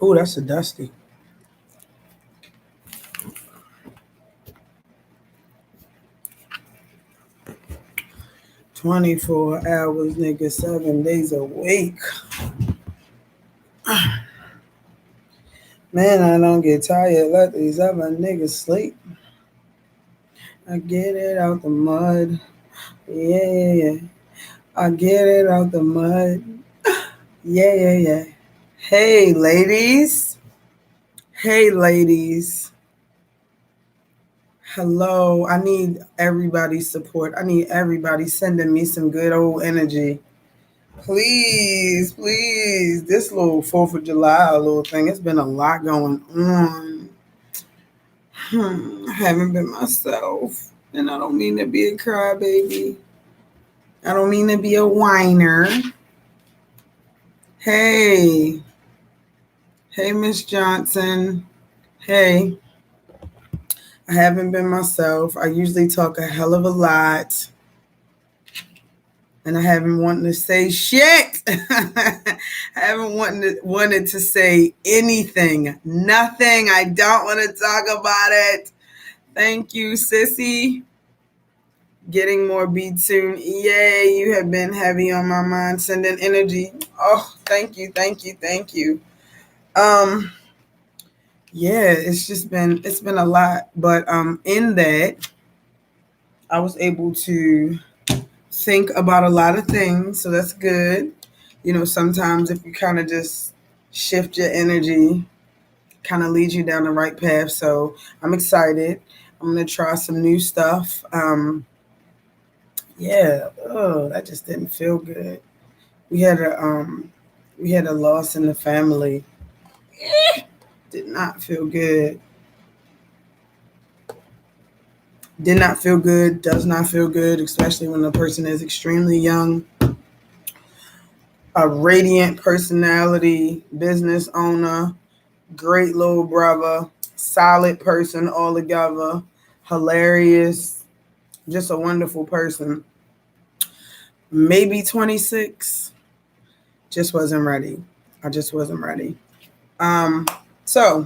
Oh, that's a dusty. 24 hours, nigga, 7 days a week. Man, I don't get tired. Let these other niggas sleep. I get it out the mud. Yeah, yeah, yeah. I get it out the mud. Yeah, yeah, yeah. Hey, ladies. Hey, ladies. Hello. I need everybody's support. I need everybody sending me some good old energy. Please, please. This little 4th of July little thing, it's been a lot going on. I haven't been myself. And I don't mean to be a crybaby. I don't mean to be a whiner. Hey. Hey, Miss Johnson. Hey. I haven't been myself. I usually talk a hell of a lot. And I haven't wanted to say shit. I haven't wanted to say anything. Nothing. I don't want to talk about it. Thank you, sissy. Getting more beats soon. Yay, you have been heavy on my mind, sending energy. Oh, thank you, thank you, thank you. Yeah, it's been a lot. But in that, I was able to think about a lot of things, so that's good. You know, sometimes if you kind of just shift your energy, kind of leads you down the right path. So I'm excited. I'm gonna try some new stuff. Yeah, oh, that just didn't feel good. We had a loss in the family. Did not feel good. Did not feel good. Does not feel good, especially when the person is extremely young. A radiant personality, business owner, great little brother, solid person altogether, hilarious, just a wonderful person. Maybe 26, just wasn't ready. I just wasn't ready. So,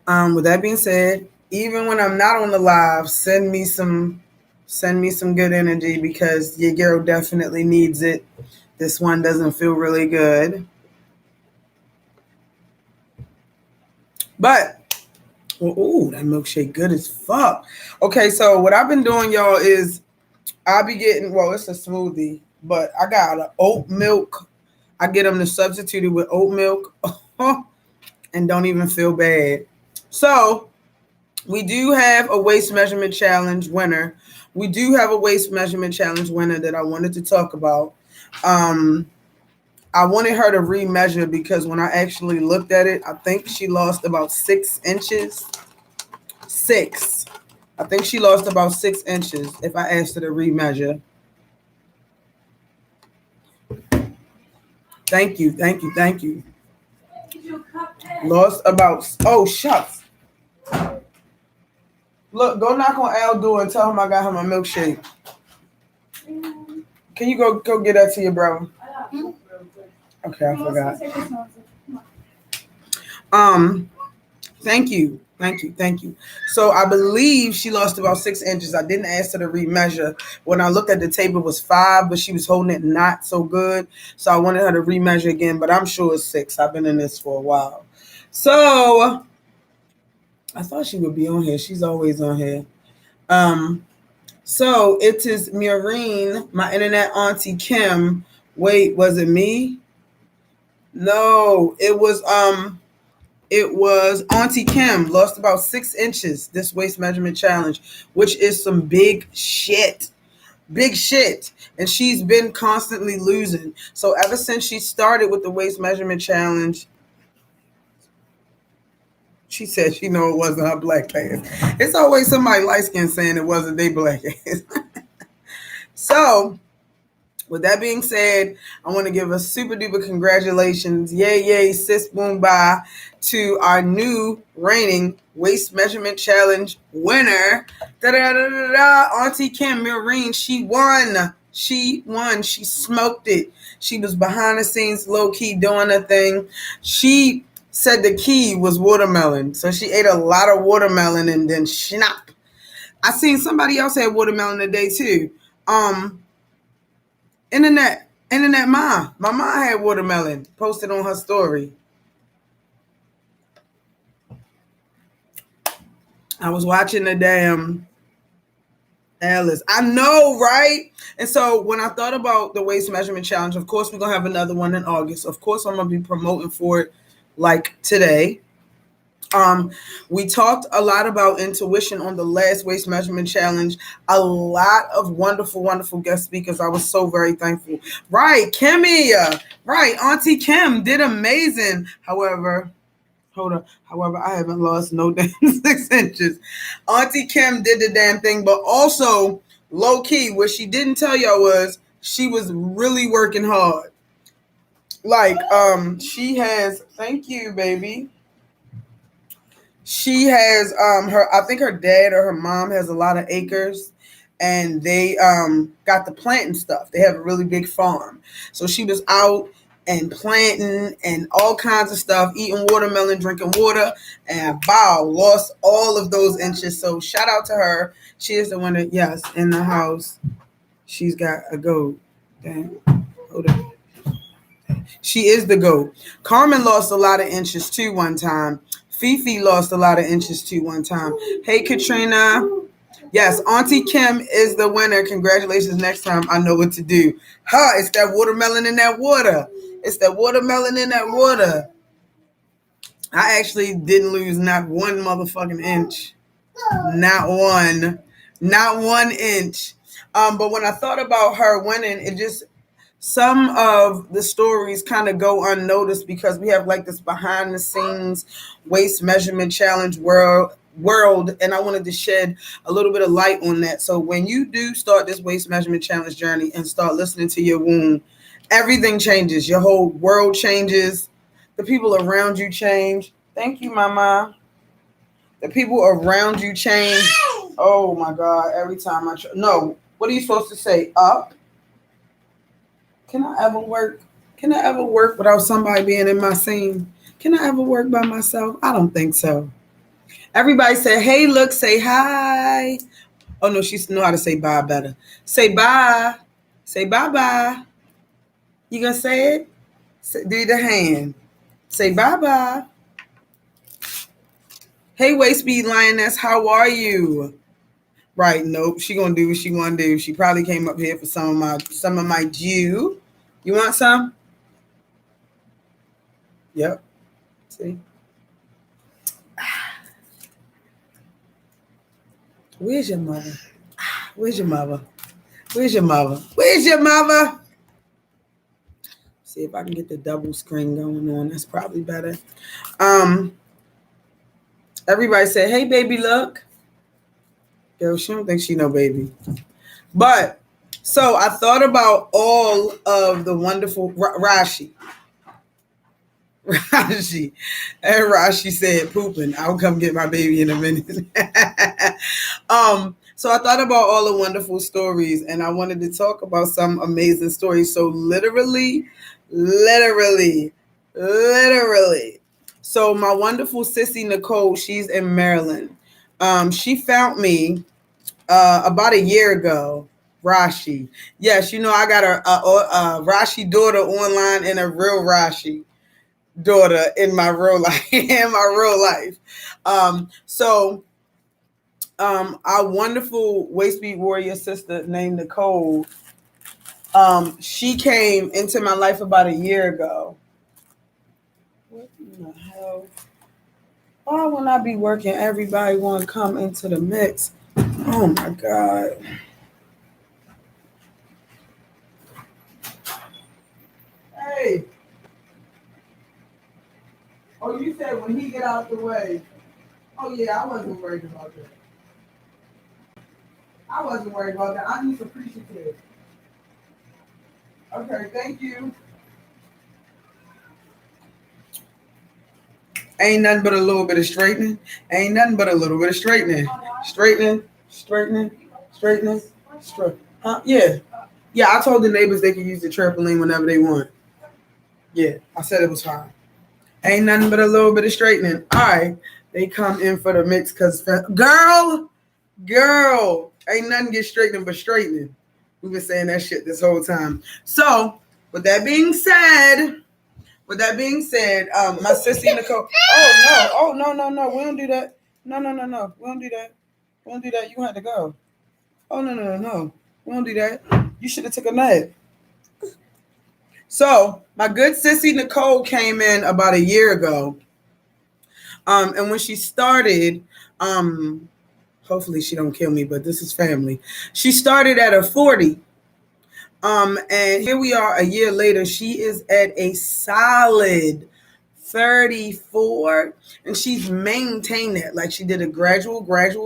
with that being said, even when I'm not on the live, send me some good energy because your girl definitely needs it. This one doesn't feel really good. But ooh, that milkshake good as fuck. Okay, so what I've been doing, y'all, is I'll be getting, well, it's a smoothie, but I got an oat milk. I get them to substitute it with oat milk and don't even feel bad. So we do have a waist measurement challenge winner. We do have a waist measurement challenge winner that I wanted to talk about. I wanted her to remeasure because when I actually looked at it, I think she lost about 6 inches. 6. I think she lost about 6 inches if I asked her to remeasure. Thank you, thank you, thank you. Lost about, oh, shucks. Look, go knock on Al's door and tell him I got him a milkshake. Can you go get that to your brother? Okay, I forgot. Thank you. Thank you. So I believe she lost about 6 inches. I didn't ask her to remeasure. When I looked at the tape, it was 5, but she was holding it not so good. So I wanted her to remeasure again, but I'm sure it's 6. I've been in this for a while. So I thought she would be on here. She's always on here. So it is Maureen, my internet auntie Kim. Wait, was it me? No, it was Auntie Kim, lost about 6 inches this waist measurement challenge, which is some big shit. Big shit. And she's been constantly losing. So ever since she started with the waist measurement challenge, she said she know it wasn't her black ass. It's always somebody light skinned saying it wasn't their black ass. So with that being said, I want to give a super duper congratulations, yay, sis boom bye, to our new reigning waist measurement challenge winner. Auntie Kim Maureen, she won. She smoked it. She was behind the scenes, low key doing her thing. She said the key was watermelon. So she ate a lot of watermelon and then snap. I seen somebody else had watermelon today too. Internet my mom had watermelon posted on her story. I was watching the damn Alice. I know, right? And so when I thought about the waist measurement challenge, of course we're gonna have another one in August. Of course I'm gonna be promoting for it like today. We talked a lot about intuition on the last waist measurement challenge. A lot of wonderful, wonderful guest speakers. I was so very thankful. Right, Kimmy, right, Auntie Kim did amazing. However, I haven't lost no damn 6 inches. Auntie Kim did the damn thing, but also low key, what she didn't tell y'all was she was really working hard. Like, she has. Thank you, baby. She has I think her dad or her mom has a lot of acres, and they got the planting stuff. They have a really big farm. So she was out and planting and all kinds of stuff, eating watermelon, drinking water, and wow, lost all of those inches. So shout out to her. She is the one that, yes, in the house. She's got a goat. Damn. Hold on. She is the GOAT. Carmen lost a lot of inches too one time. Fifi lost a lot of inches too one time. Hey, Katrina. Yes, Auntie Kim is the winner. Congratulations. Next time I know what to do. It's that watermelon in that water. It's that watermelon in that water. I actually didn't lose not one motherfucking inch. Not one. Not 1 inch. But when I thought about her winning, it just, some of the stories kind of go unnoticed because we have like this behind the scenes waist measurement challenge world, and I wanted to shed a little bit of light on that. So when you do start this waist measurement challenge journey and start listening to your womb, everything changes. Your whole world changes. The people around you change. Thank you, Mama. The people around you change. Oh my God! Every time no, what are you supposed to say? Up. Can I ever work? Can I ever work without somebody being in my scene? Can I ever work by myself? I don't think so. Everybody say, hey, look, say hi. Oh, no, she know how to say bye better. Say bye. Say bye-bye. You gonna say it? Do the hand. Say bye-bye. Hey, Waistbead Lioness, how are you? Right, nope. She gonna do what she wanna do. She probably came up here for some of my Jew. You want some? Yep. See? Where's your mother? Where's your mother? Where's your mother? Where's your mother? See if I can get the double screen going on. That's probably better. Everybody say, hey, baby, look. Girl, she don't think she know baby. But, so I thought about all of the wonderful Rashi. Rashi. And Rashi said pooping. I'll come get my baby in a minute. So I thought about all the wonderful stories, and I wanted to talk about some amazing stories. So literally. So my wonderful sissy Nicole, she's in Maryland. She found me about a year ago. Rashi. Yes, you know I got a Rashi daughter online and a real Rashi daughter in my real life. Our wonderful Waistbead warrior sister named Nicole, she came into my life about a year ago. What in the hell? Why when I be working, everybody want to come into the mix? Oh my God. Hey. Oh, you said when he get out the way. Oh yeah, I wasn't worried about that. I'm just appreciative. Okay, thank you. Ain't nothing but a little bit of straightening. Ain't nothing but a little bit of straightening. Straightening. Yeah. Yeah, I told the neighbors they could use the trampoline whenever they want. Yeah, I said it was fine. Ain't nothing but a little bit of straightening. All right. They come in for the mix because, girl, ain't nothing get straightening but straightening. We've been saying that shit this whole time. So, with that being said, my sissy Nicole. Oh no, we don't do that. No, we don't do that. We don't do that. You had to go. Oh no, we don't do that. You should have took a nap. So my good sissy Nicole came in about a year ago. And when she started, hopefully she don't kill me, but this is family. She started at a 40. And here we are a year later. She is at a solid 34, and she's maintained that. Like, she did a gradual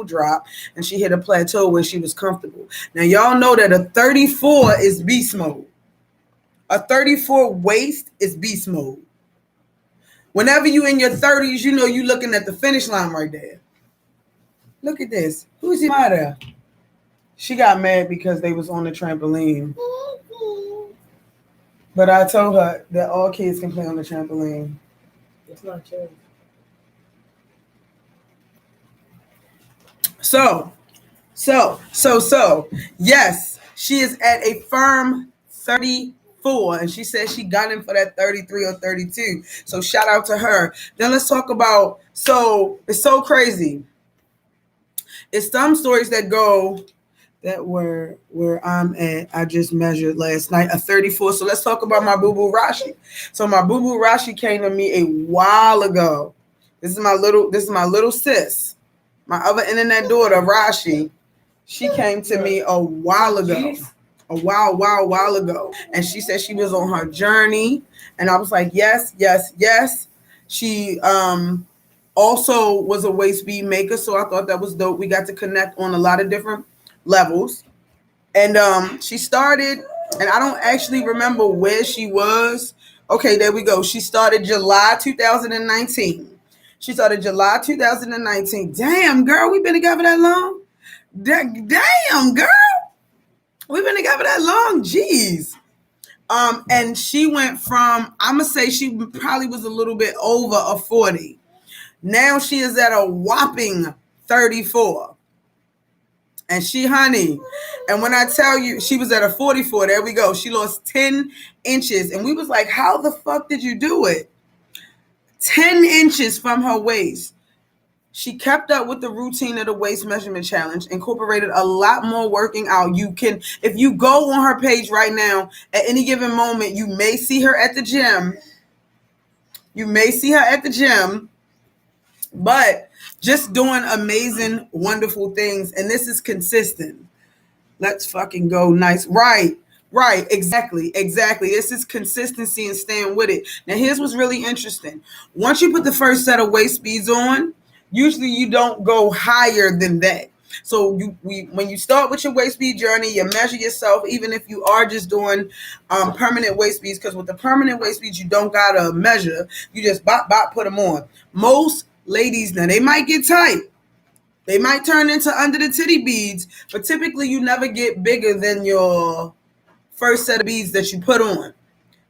drop, and she hit a plateau where she was comfortable. Now, y'all know that a 34 is beast mode. A 34 waist is beast mode. Whenever you in your 30s, you know you looking at the finish line right there. Look at this. Who's your mother? She got mad because they was on the trampoline. But I told her that all kids can play on the trampoline. It's not true. So, yes, she is at a firm 34, and she said she got in for that 33 or 32. So shout out to her. Then let's talk about, so it's so crazy. It's some stories that go that where I'm at. I just measured last night a 34. So let's talk about my boo-boo Rashi. So my boo-boo Rashi came to me a while ago. This is my little sis. My other internet daughter, Rashi. She came to me a while ago. A while ago. And she said she was on her journey. And I was like, yes. She also was a waist bead maker, so I thought that was dope. We got to connect on a lot of different levels. And she started, and I don't actually remember where she was. Okay, there we go. She started July 2019. Damn, girl, we've been together that long? Damn, girl. We've been together that long. Jeez. And she went from, I'm going to say she probably was a little bit over a 40. Now she is at a whopping 34. And she, honey, and when I tell you, she was at a 44, there we go. She lost 10 inches. And we was like, how the fuck did you do it? 10 inches from her waist. She kept up with the routine of the waist measurement challenge, incorporated a lot more working out. You can, if you go on her page right now, at any given moment, you may see her at the gym. But just doing amazing, wonderful things. And this is consistent. Let's fucking go nice. Right. Exactly. This is consistency and staying with it. Now, here's what's really interesting. Once you put the first set of waist beads on, usually you don't go higher than that. So when you start with your waist bead journey, you measure yourself, even if you are just doing permanent waist beads, because with the permanent waist beads, you don't gotta measure. You just put them on. Most ladies, now they might get tight. They might turn into under the titty beads, but typically you never get bigger than your first set of beads that you put on.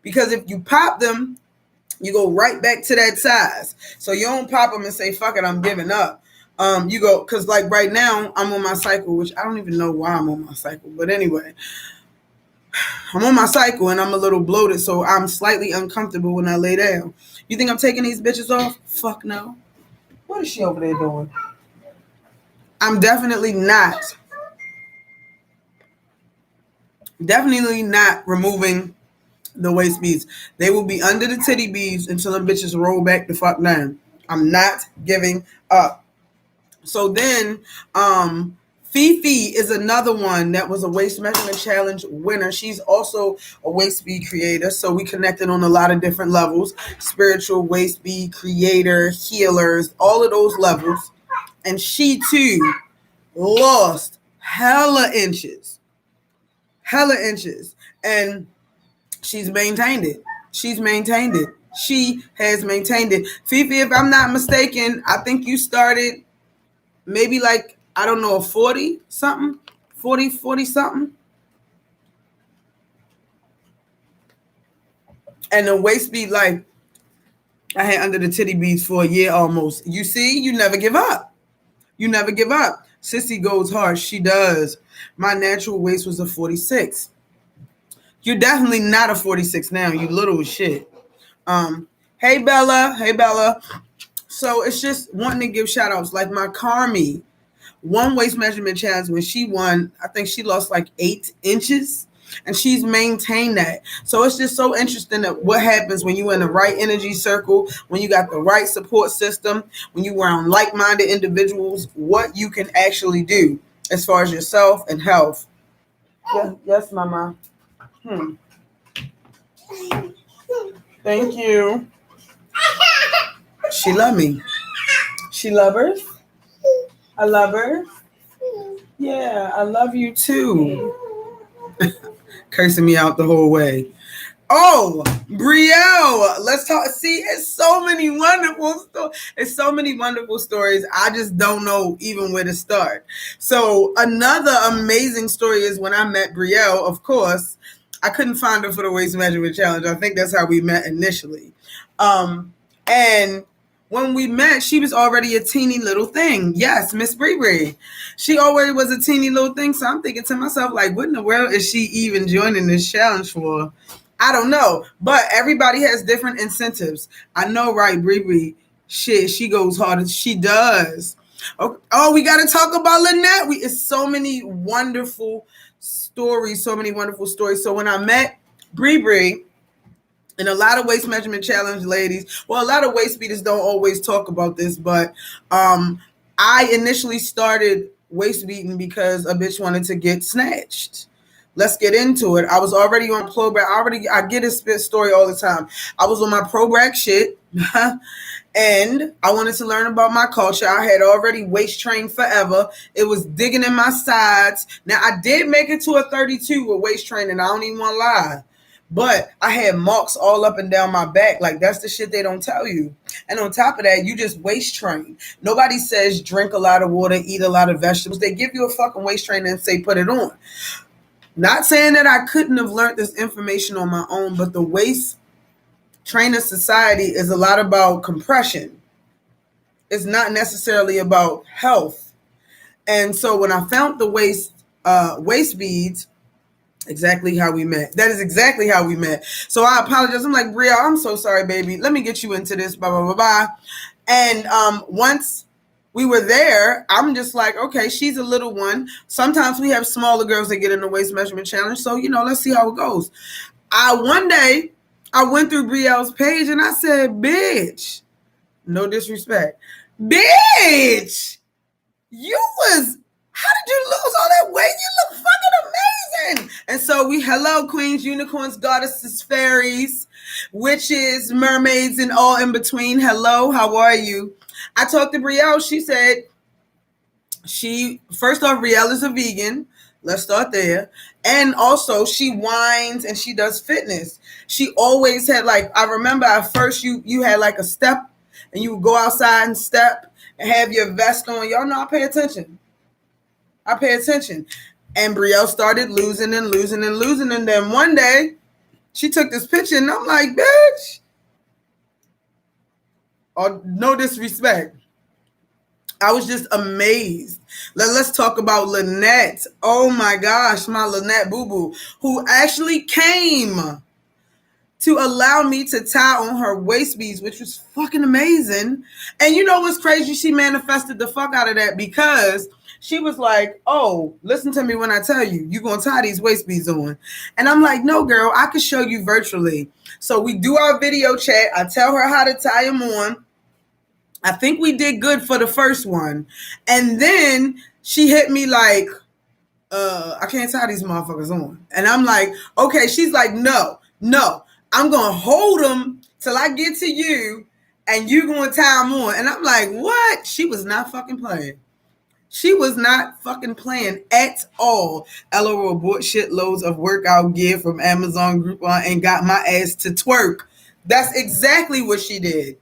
Because if you pop them, you go right back to that size. So you don't pop them and say, fuck it, I'm giving up. You go, because like right now, I'm on my cycle, which I don't even know why I'm on my cycle. But anyway, I'm on my cycle and I'm a little bloated, so I'm slightly uncomfortable when I lay down. You think I'm taking these bitches off? Fuck no. What is she over there doing? I'm definitely not removing the waist beads. They will be under the titty beads until the bitches roll back the fuck down. I'm not giving up. So then, Fifi is another one that was a waist measurement challenge winner. She's also a waist bead creator. So we connected on a lot of different levels: spiritual, waist bead creator, healers, all of those levels. And she too lost hella inches. And she's maintained it. She has maintained it. Fifi, if I'm not mistaken, I think you started maybe like, I don't know, 40 something. And the waist bead, like, I had under the titty beads for a year almost. You see, you never give up. You never give up. Sissy goes hard. She does. My natural waist was a 46. You're definitely not a 46 now. You little shit. Hey Bella. Hey Bella. So it's just wanting to give shout outs. Like my Carmi, one waist measurement challenge when she won, I think she lost like 8 inches. And she's maintained that. So it's just so interesting that what happens when you're in the right energy circle, when you got the right support system, when you around like-minded individuals, what you can actually do as far as yourself and health. Yes, Mama. Thank you. She love me. She love her. I love her. Yeah, I love you too. Cursing me out the whole way. Oh, Brielle, let's talk. See, it's so many wonderful stories. It's so many wonderful stories. I just don't know even where to start. So another amazing story is when I met Brielle. Of course, I couldn't find her for the waist measurement challenge. I think that's how we met initially. And when we met, she was already a teeny little thing. Yes, Miss Bree. She already was a teeny little thing. So I'm thinking to myself, like, what in the world is she even joining this challenge for? I don't know. But everybody has different incentives. I know, right, Bree? Shit, she goes hard. She does. Oh, we got to talk about Lynette. It's so many wonderful stories. So many wonderful stories. So when I met Bree, and a lot of waist measurement challenge ladies, well, a lot of waist beaters don't always talk about this, but I initially started waist beating because a bitch wanted to get snatched. Let's get into it. I was already on pro back. I get a spit story all the time. I was on my pro back shit, and I wanted to learn about my culture. I had already waist trained forever. It was digging in my sides. Now I did make it to a 32 with waist training. I don't even want to lie. But I had marks all up and down my back. Like, that's the shit they don't tell you. And on top of that, you just waist train. Nobody says drink a lot of water, eat a lot of vegetables. They give you a fucking waist train and say put it on. Not saying that I couldn't have learned this information on my own, but the waist trainer society is a lot about compression. It's not necessarily about health. And so when I found the waist beads, exactly how we met. That is exactly how we met. So I apologize. I'm like, Bria, I'm so sorry, baby. Let me get you into this, blah, blah, blah, blah. And once we were there, I'm just like, okay, she's a little one. Sometimes we have smaller girls that get in the waist measurement challenge. So, let's see how it goes. One day, I went through Brielle's page and I said, bitch, no disrespect, bitch, how did you lose all that weight? You look fucking amazing. And so hello, queens, unicorns, goddesses, fairies, witches, mermaids, and all in between. Hello, how are you? I talked to Brielle. She said, first off, Brielle is a vegan. Let's start there. And also, she whines and she does fitness. She always had, I remember at first you had like a step and you would go outside and step and have your vest on. Y'all know I pay attention. And Brielle started losing. And then one day, she took this picture and I'm like, bitch. Oh, no disrespect. I was just amazed. Let's talk about Lynette. Oh my gosh, my Lynette boo-boo, who actually came to allow me to tie on her waist beads, which was fucking amazing. And you know what's crazy? She manifested the fuck out of that because she was like, oh, listen to me when I tell you, you're going to tie these waist beads on. And I'm like, no, girl, I can show you virtually. So we do our video chat. I tell her how to tie them on. I think we did good for the first one. And then she hit me like, I can't tie these motherfuckers on. And I'm like, okay. She's like, no, I'm going to hold them till I get to you and you're going to tie them on. And I'm like, what? She was not fucking playing. She was not fucking playing at all. LOL bought shitloads of workout gear from Amazon Groupon and got my ass to twerk. That's exactly what she did.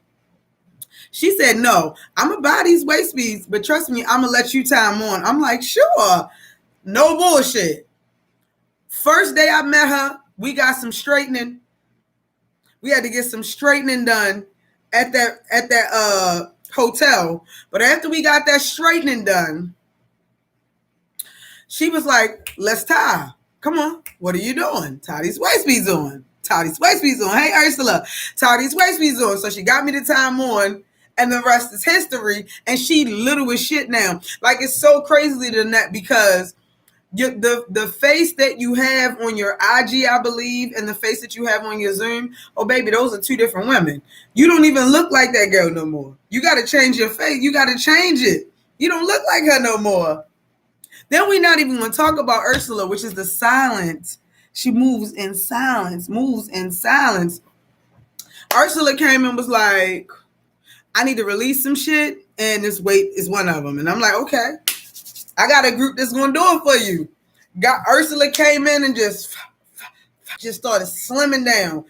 She said, no, I'm going to buy these waist beads, but trust me, I'm going to let you tie them on. I'm like, sure. No bullshit. First day I met her, we got some straightening. We had to get some straightening done. at that hotel. But after we got that straightening done, she was like, let's tie. Come on. What are you doing? Tie these Waistbeads on. Tie these Waistbeads on. Hey, Ursula, tie these Waistbeads on. So she got me the time on, and the rest is history. And she little as shit now. Like, it's so crazy than that, because the face that you have on your IG, I believe, and the face that you have on your Zoom, oh, baby, those are two different women. You don't even look like that girl no more. You got to change your face. You got to change it. You don't look like her no more. Then we're not even going to talk about Ursula, which is the silence. She moves in silence, Ursula came and was like, I need to release some shit, and this weight is one of them. And I'm like, okay, I got a group that's going to do it for you. Ursula came in and just started slimming down.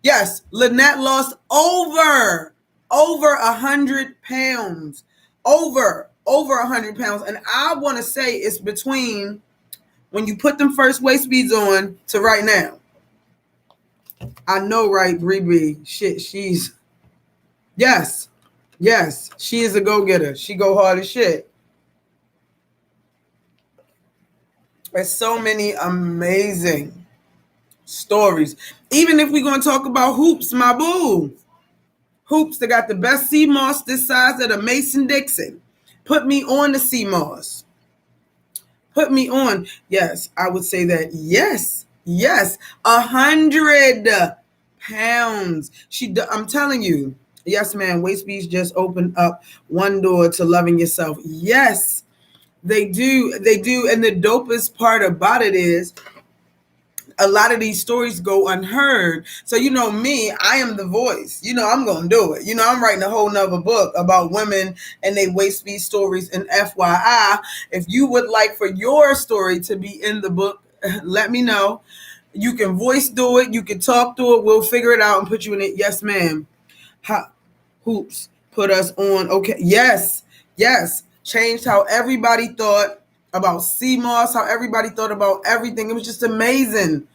Yes, Lynette lost over 100 pounds. Over 100 pounds. And I want to say it's between when you put them first Waistbeads on to right now. I know, right, Bree? Shit, yes, she is a go-getter. She go hard as shit. There's so many amazing stories. Even if we're going to talk about Hoops, my boo. Hoops, they got the best sea moss this size of the Mason-Dixon. Put me on the sea moss. Put me on. Yes, I would say that. Yes. 100 pounds. I'm telling you. Yes, man. Waistbeads just opened up one door to loving yourself. Yes, they do. And the dopest part about it is a lot of these stories go unheard. So, you know me, I am the voice. You know, I'm going to do it. You know, I'm writing a whole nother book about women and they Waistbead stories. And FYI, if you would like for your story to be in the book, let me know. You can voice do it. You can talk through it. We'll figure it out and put you in it. Yes, ma'am. Hoops, put us on. Okay. Yes. Changed how everybody thought about sea moss, how everybody thought about everything. It was just amazing.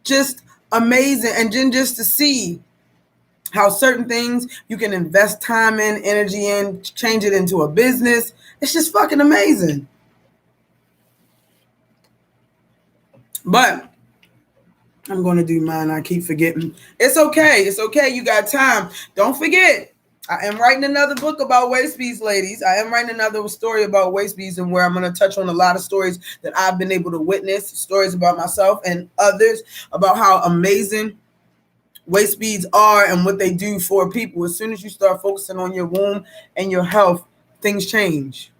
And then just to see how certain things you can invest time in, energy in, change it into a business. It's just fucking amazing. But I'm going to do mine. I keep forgetting. It's okay. You got time. Don't forget. I am writing another book about Waistbeads, ladies. I am writing another story about Waistbeads, and where I'm going to touch on a lot of stories that I've been able to witness, stories about myself and others, about how amazing Waistbeads are and what they do for people. As soon as you start focusing on your womb and your health, things change.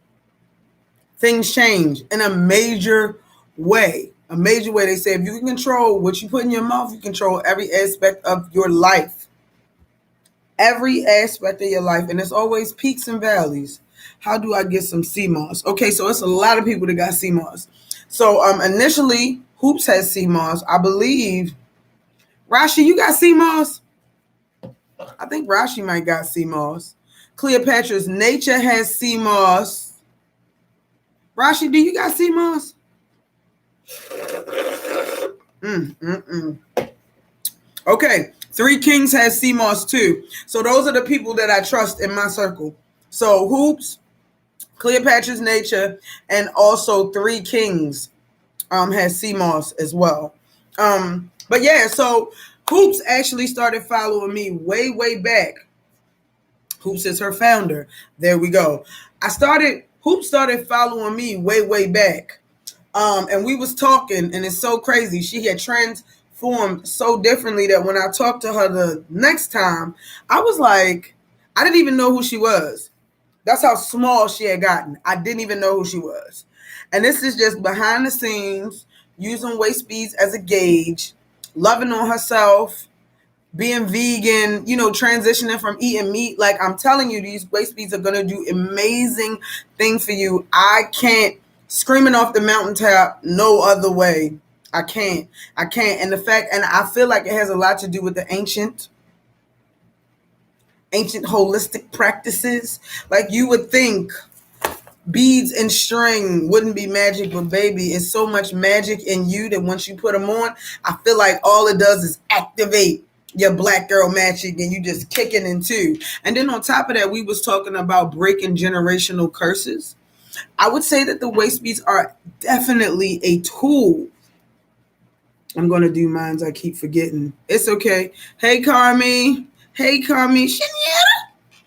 Things change in a major way. They say if you can control what you put in your mouth, you control every aspect of your life. Every aspect of your life. And it's always peaks and valleys. How do I get some sea moss? Okay, so it's a lot of people that got sea moss. So initially, Hoops has sea moss. I believe, Rashi, you got sea moss? I think Rashi might got sea moss. Cleopatra's Nature has sea moss. Rashi, do you got sea moss? Okay, Three Kings has sea moss too. So those are the people that I trust in my circle. So Hoops, Cleopatra's Nature, and also Three Kings has sea moss as well. But yeah, so Hoops actually started following me way back. Hoops is her founder. There we go. Hoops started following me way back. And we was talking, and it's so crazy. She had transformed so differently that when I talked to her the next time, I was like, I didn't even know who she was. That's how small she had gotten. I didn't even know who she was. And this is just behind the scenes, using Waistbeads as a gauge, loving on herself, being vegan, transitioning from eating meat. Like, I'm telling you, these Waistbeads are going to do amazing things for you. I can't screaming off the mountaintop no other way. I can't. And I feel like it has a lot to do with the ancient holistic practices. Like, you would think beads and string wouldn't be magic, but baby, it's so much magic in you that once you put them on, I feel like all it does is activate your black girl magic and you just kicking in two. And then on top of that, we was talking about breaking generational curses. I would say that the waist beads are definitely a tool. I'm going to do mines. I keep forgetting. It's okay. Hey, Carmi. Hey, Carmi. Shanietta.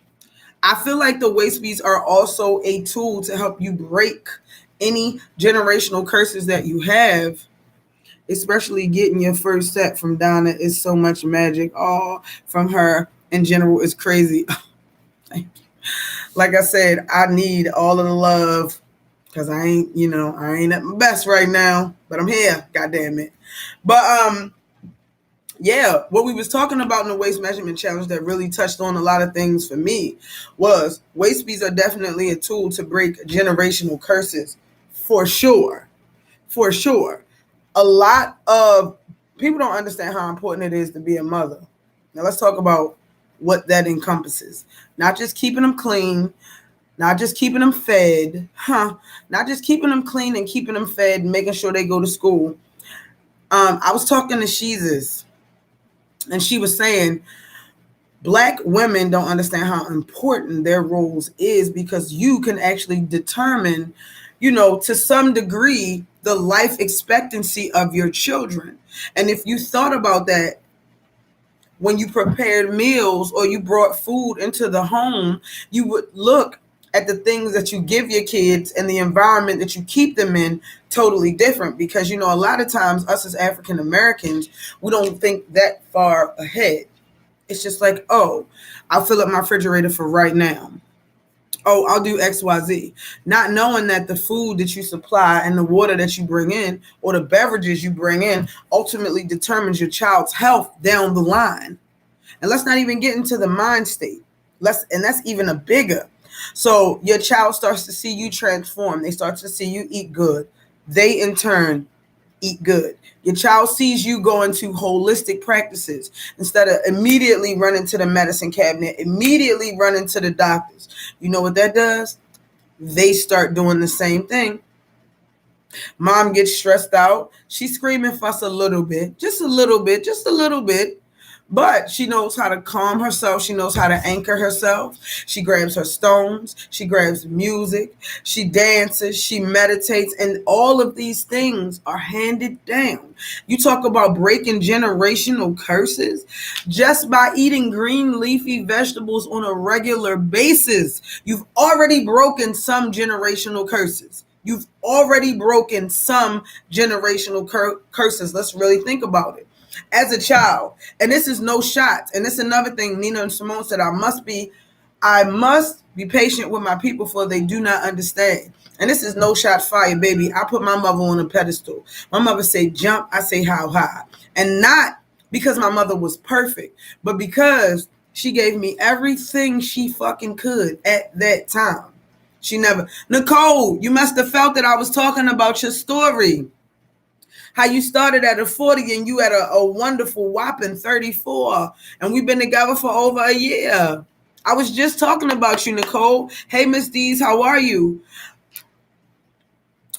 I feel like the waist beads are also a tool to help you break any generational curses that you have, especially getting your first set from Donna is so much magic. All from her in general is crazy. Thank you. Like I said, I need all of the love because I ain't at my best right now, but I'm here. God damn it. But yeah, what we was talking about in the waist measurement challenge that really touched on a lot of things for me was waist beads are definitely a tool to break generational curses, for sure. For sure. A lot of people don't understand how important it is to be a mother. Now let's talk about what that encompasses. Not just keeping them clean, not just keeping them fed, not just keeping them clean and keeping them fed and making sure they go to school. I was talking to Sheezus, and she was saying Black women don't understand how important their roles is because you can actually determine, to some degree, the life expectancy of your children. And if you thought about that when you prepared meals or you brought food into the home, you would look at the things that you give your kids and the environment that you keep them in totally different because, a lot of times us as African Americans, we don't think that far ahead. It's just like, oh, I'll fill up my refrigerator for right now. Oh, I'll do XYZ. Not knowing that the food that you supply and the water that you bring in or the beverages you bring in ultimately determines your child's health down the line. And let's not even get into the mind state. And that's even a bigger. So your child starts to see you transform. They start to see you eat good. They, in turn, eat good. Your child sees you go into holistic practices instead of immediately running to the medicine cabinet, immediately running to the doctors. You know what that does? They start doing the same thing. Mom gets stressed out. She scream and fuss a little bit, just a little bit. But she knows how to calm herself. She knows how to anchor herself. She grabs her stones. She grabs music. She dances. She meditates. And all of these things are handed down. You talk about breaking generational curses just by eating green leafy vegetables on a regular basis. You've already broken some generational curses. You've already broken some generational curses. Let's really think about it. As a child, and this is no shot, and this is another thing Nina and Simone said, I must be patient with my people for they do not understand. And this is no shot fire, baby. I put my mother on a pedestal. My mother say jump, I say how high. And not because my mother was perfect, but because she gave me everything she fucking could at that time. She never, Nicole, you must have felt that I was talking about your story. How you started at a 40 and you at a wonderful whopping 34. And we've been together for over a year. I was just talking about you, Nicole. Hey, Miss Dees, how are you?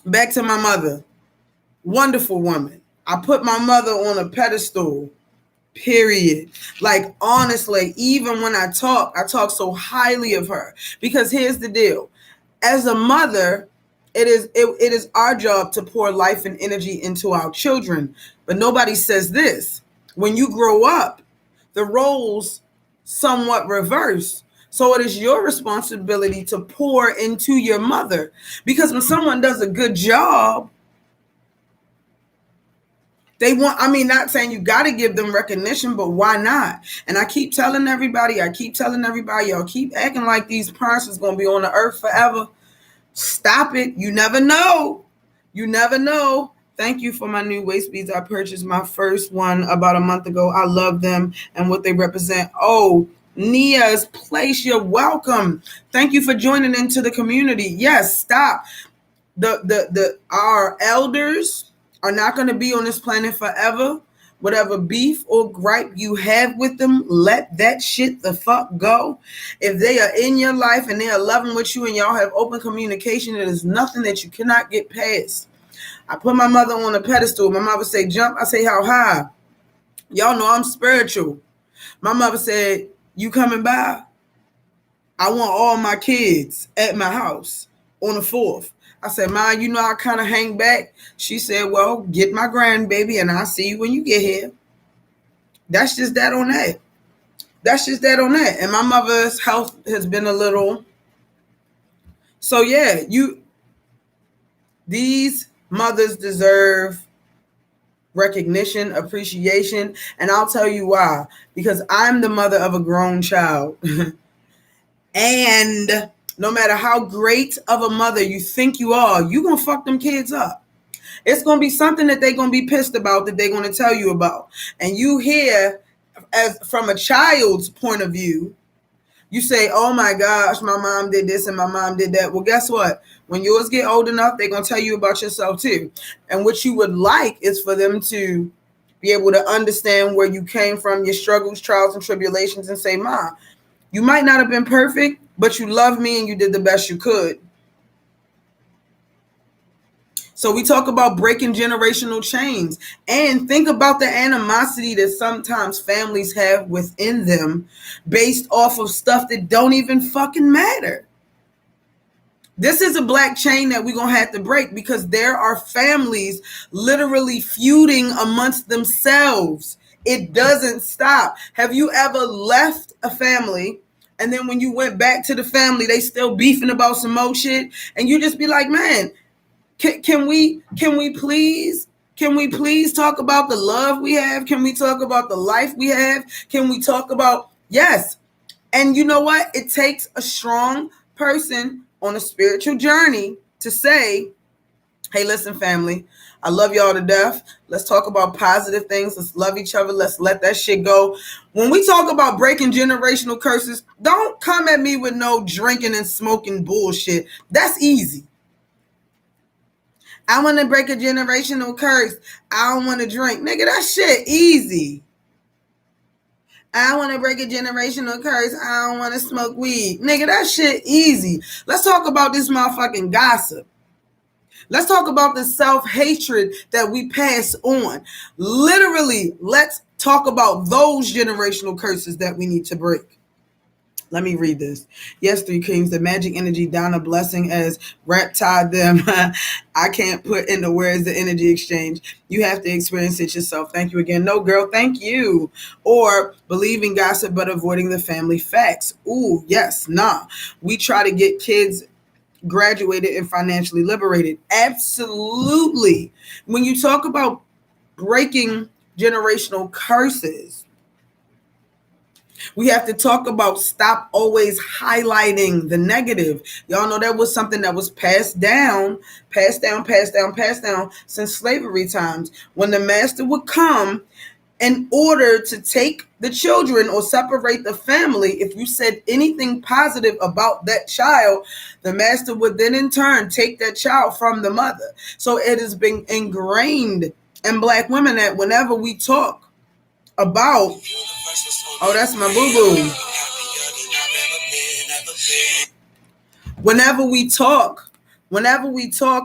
Back to my mother. Wonderful woman. I put my mother on a pedestal, period. Like, honestly, even when I talk so highly of her. Because here's the deal. As a mother, it is our job to pour life and energy into our children. But nobody says this. When you grow up, the roles somewhat reverse. So it is your responsibility to pour into your mother. Because when someone does a good job, not saying you got to give them recognition, but why not? And I keep telling everybody, y'all keep acting like these parents is going to be on the earth forever. Stop it. You never know. Thank you for my new waist beads. I purchased my first one about a month ago. I love them and what they represent. Oh, Nia's Place, you're welcome. Thank you for joining into the community. Yes, stop. Our elders are not going to be on this planet forever. Whatever beef or gripe you have with them, let that shit the fuck go. If they are in your life and they are loving with you and y'all have open communication, there is nothing that you cannot get past. I put my mother on a pedestal. My mother say jump, I say how high. Y'all know I'm spiritual. My mother said, "You coming by? I want all my kids at my house on the 4th." I said, "Ma, you know I kind of hang back." She said, "Well, get my grandbaby and I'll see you when you get here." That's just that on that. That's just that on that. And my mother's health has been a little. So yeah, these mothers deserve recognition, appreciation, and I'll tell you why. Because I'm the mother of a grown child. And no matter how great of a mother you think you are, you're going to fuck them kids up. It's going to be something that they're going to be pissed about that they're going to tell you about. And you hear, as from a child's point of view, you say, "Oh my gosh, my mom did this and my mom did that." Well, guess what? When yours get old enough, they're going to tell you about yourself too. And what you would like is for them to be able to understand where you came from, your struggles, trials, and tribulations, and say, "Mom, you might not have been perfect, but you loved me and you did the best you could." So we talk about breaking generational chains, and think about the animosity that sometimes families have within them based off of stuff that don't even fucking matter. This is a black chain that we're going to have to break, because there are families literally feuding amongst themselves. It doesn't stop. Have you ever left a family and then when you went back to the family, they still beefing about some more shit? And you just be like, "Man, can we please talk about the love we have? Can we talk about the life we have? Can we talk about..." Yes. And you know what? It takes a strong person on a spiritual journey to say, "Hey, listen, family, I love y'all to death. Let's talk about positive things. Let's love each other. Let's let that shit go." When we talk about breaking generational curses, don't come at me with no drinking and smoking bullshit. That's easy. "I want to break a generational curse. I don't want to drink." Nigga, that shit easy. "I want to break a generational curse. I don't want to smoke weed." Nigga, that shit easy. Let's talk about this motherfucking gossip. Let's talk about the self-hatred that we pass on. Literally, let's talk about those generational curses that we need to break. Let me read this. Yes, Three Kings, the magic energy, down a blessing as rap tied them. I can't put into words the energy exchange. You have to experience it yourself. Thank you again. No, girl, thank you. Or believing gossip but avoiding the family facts. Ooh, yes, nah. We try to get kids graduated and financially liberated. Absolutely. When you talk about breaking generational curses, we have to talk about stop always highlighting the negative. Y'all know that was something that was passed down since slavery times. When the master would come, in order to take the children or separate the family, if you said anything positive about that child, the master would then in turn take that child from the mother. So it has been ingrained in black women that whenever we talk about, oh, that's my boo-boo. Whenever we talk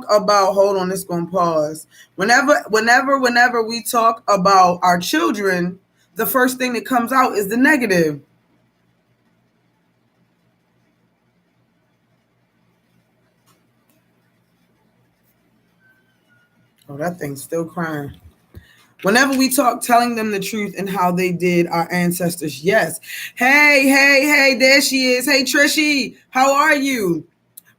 about, hold on, it's gonna pause. Whenever we talk about our children, the first thing that comes out is the negative. Oh, that thing's still crying. Whenever we talk, telling them the truth and how they did our ancestors. Yes. Hey, there she is. Hey, Trishy, how are you?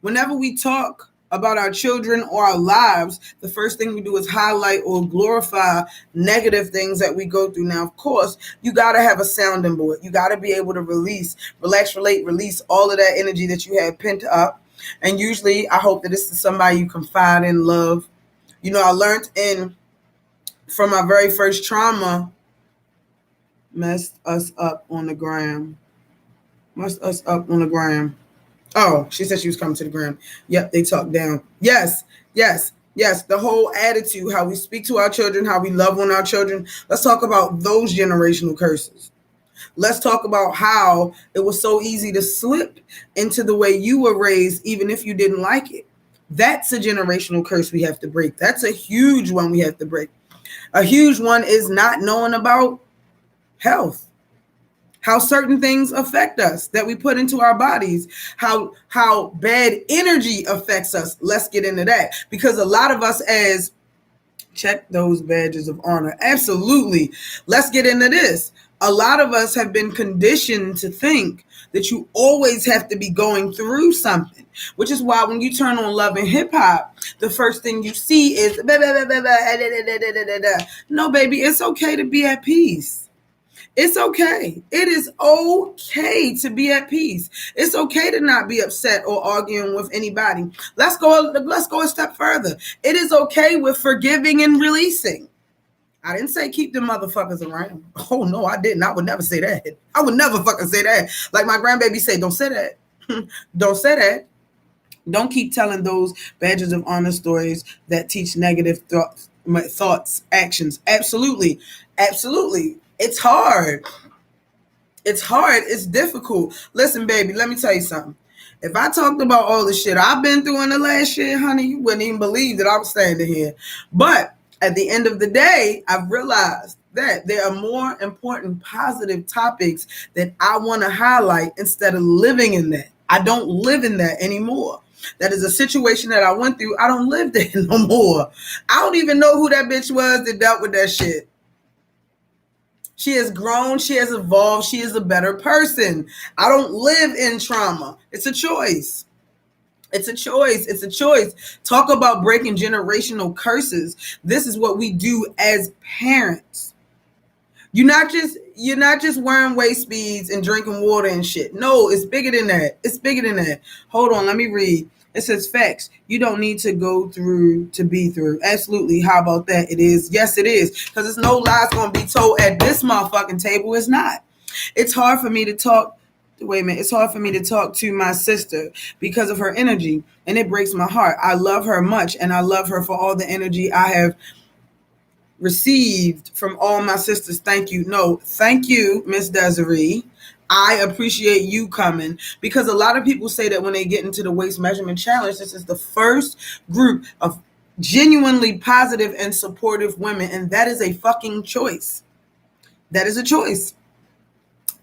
Whenever we talk about our children or our lives, the first thing we do is highlight or glorify negative things that we go through. Now, of course, you got to have a sounding board. You got to be able to release, relax, relate, release all of that energy that you have pent up. And usually, I hope that this is somebody you confide in, love. You know, I learned from my very first trauma, messed us up on the gram. Oh, she said she was coming to the gram. Yep, they talk down. Yes. The whole attitude, how we speak to our children, how we love on our children. Let's talk about those generational curses. Let's talk about how it was so easy to slip into the way you were raised, even if you didn't like it. That's a generational curse we have to break. That's a huge one we have to break. A huge one is not knowing about health. how certain things affect us that we put into our bodies, how bad energy affects us. Let's get into that, because a lot of us, as check those badges of honor, absolutely, let's get into this. A lot of us have been conditioned to think that you always have to be going through something, which is why when you turn on Love and Hip Hop, the first thing you see is no, baby, it's okay to be at peace. It's okay. It is okay to be at peace. It's okay to not be upset or arguing with anybody. Let's go a step further. It is okay with forgiving and releasing. I didn't say keep the motherfuckers around. Oh, no, I didn't. I would never say that. I would never fucking say that. Like my grandbaby say, don't say that. Don't say that. Don't keep telling those badges of honor stories that teach negative thoughts, actions. Absolutely. Absolutely. It's hard. It's hard. It's difficult. Listen, baby, let me tell you something. If I talked about all the shit I've been through in the last year, honey, you wouldn't even believe that I was standing here. But at the end of the day, I've realized that there are more important positive topics that I want to highlight instead of living in that. I don't live in that anymore. That is a situation that I went through. I don't live there no more. I don't even know who that bitch was that dealt with that shit. She has grown. She has evolved. She is a better person. I don't live in trauma. It's a choice. It's a choice. It's a choice. Talk about breaking generational curses. This is what we do as parents. You're not just wearing waist beads and drinking water and shit. No, it's bigger than that. It's bigger than that. Hold on, let me read. It says facts. You don't need to go through to be through. Absolutely. How about that? It is. Yes, it is. Because there's no lies going to be told at this motherfucking table. It's not. It's hard for me to talk. Wait a minute. It's hard for me to talk to my sister because of her energy. And it breaks my heart. I love her much. And I love her for all the energy I have received from all my sisters. Thank you. No, thank you, Miss Desiree. I appreciate you coming, because a lot of people say that when they get into the waist measurement challenge, this is the first group of genuinely positive and supportive women, and that is a fucking choice. That is a choice.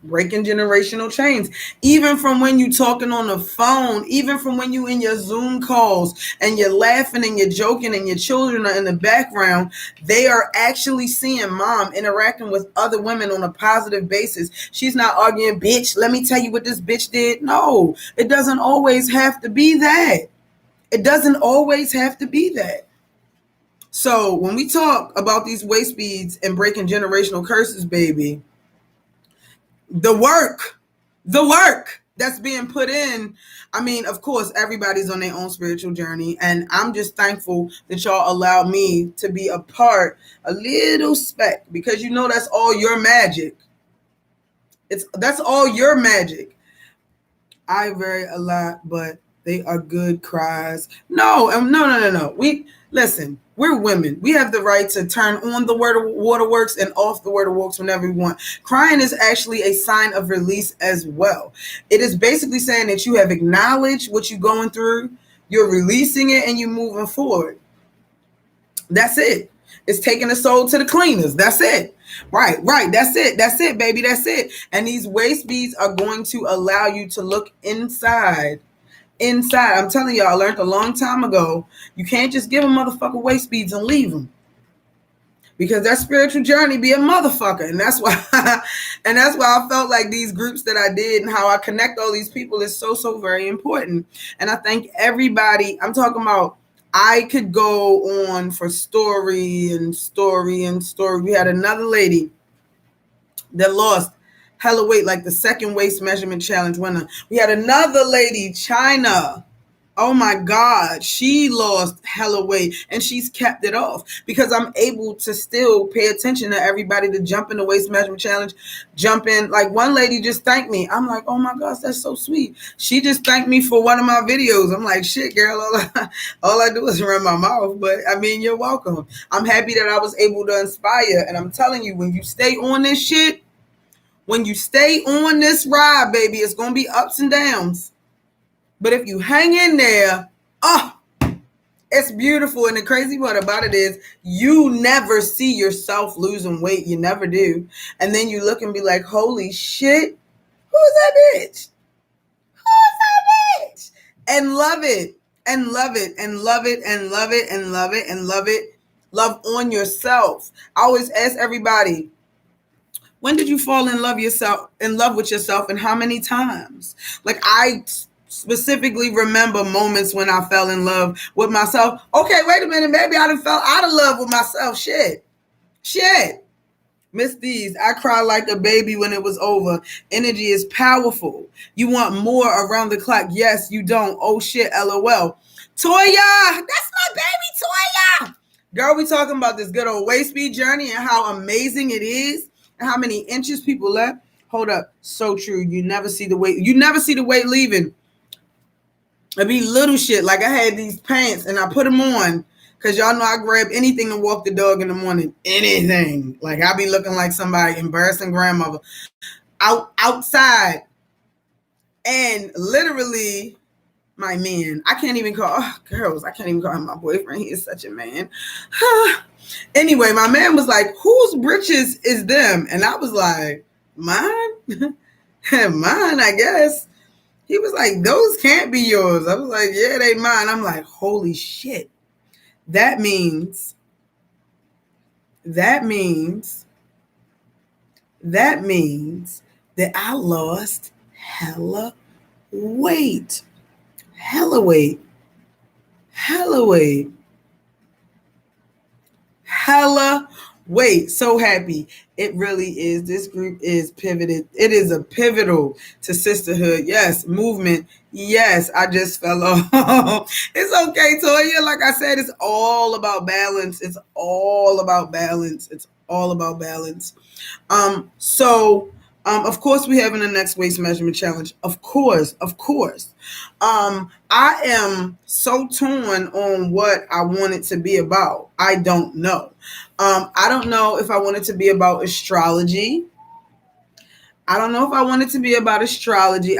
Breaking generational chains, even from when you talking on the phone, even from when you in your Zoom calls and you're laughing and you're joking and your children are in the background, they are actually seeing mom interacting with other women on a positive basis. She's not arguing, bitch, let me tell you what this bitch did. No, it doesn't always have to be that. It doesn't always have to be that. So when we talk about these waist beads and breaking generational curses, baby, the work that's being put in. I mean, of course, everybody's on their own spiritual journey, and I'm just thankful that y'all allow me to be a part, a little speck, because you know that's all your magic. That's all your magic. I vary a lot, but they are good cries. No. Listen. We're women. We have the right to turn on the waterworks and off the waterworks whenever we want. Crying is actually a sign of release as well. It is basically saying that you have acknowledged what you're going through, you're releasing it, and you're moving forward. That's it. It's taking the soul to the cleaners. That's it. Right. That's it, baby. That's it. And these waist beads are going to allow you to look inside. I'm telling y'all, I learned a long time ago, you can't just give a motherfucker waist beads and leave them, because that spiritual journey be a motherfucker. And that's why I felt like these groups that I did and how I connect all these people is so very important. And I thank everybody. I'm talking about, I could go on for story. We had another lady that lost hella weight, like the second waist measurement challenge winner. We had another lady, China. Oh my God, she lost hella weight and she's kept it off, because I'm able to still pay attention to everybody to jump in the waist measurement challenge, jump in. Like one lady just thanked me. I'm like, oh my gosh, that's so sweet. She just thanked me for one of my videos. I'm like, shit, girl, all I do is run my mouth. But I mean, you're welcome. I'm happy that I was able to inspire. And I'm telling you, when you stay on this shit, when you stay on this ride, baby, it's going to be ups and downs. But if you hang in there, It's beautiful. And the crazy part about it is you never see yourself losing weight. You never do. And then you look and be like, holy shit, who's that bitch? Who's that bitch? And love it. And love it. And love it. And love it. And love it. And love it. Love on yourself. I always ask everybody, when did you fall in love with yourself, and how many times? Like, I specifically remember moments when I fell in love with myself. Okay, wait a minute. Maybe I done fell out of love with myself. Shit. Miss These, I cried like a baby when it was over. Energy is powerful. You want more around the clock. Yes, you don't. Oh shit, LOL. Toya, that's my baby Toya. Girl, we talking about this good old Waistbead journey and how amazing it is and how many inches people left. Hold up. So true. You never see the weight. You never see the weight leaving. It'd be little shit. Like I had these pants and I put them on because y'all know I grab anything to walk the dog in the morning. Anything. Like I be looking like somebody embarrassing grandmother outside. And literally my man, I can't even call him my boyfriend. He is such a man. Anyway, my man was like, whose britches is them? And I was like, mine? Mine, I guess. He was like, those can't be yours. I was like, yeah, they mine. I'm like, holy shit. That means that I lost hella weight. So happy. It really is. This group is pivoted. It is a pivotal to sisterhood. Yes. Movement. Yes. I just fell off. It's okay, Toya. Like I said, it's all about balance. Of course, we have in the next waist measurement challenge. Of course. I am so torn on what I want it to be about. I don't know. I don't know if I want it to be about astrology. I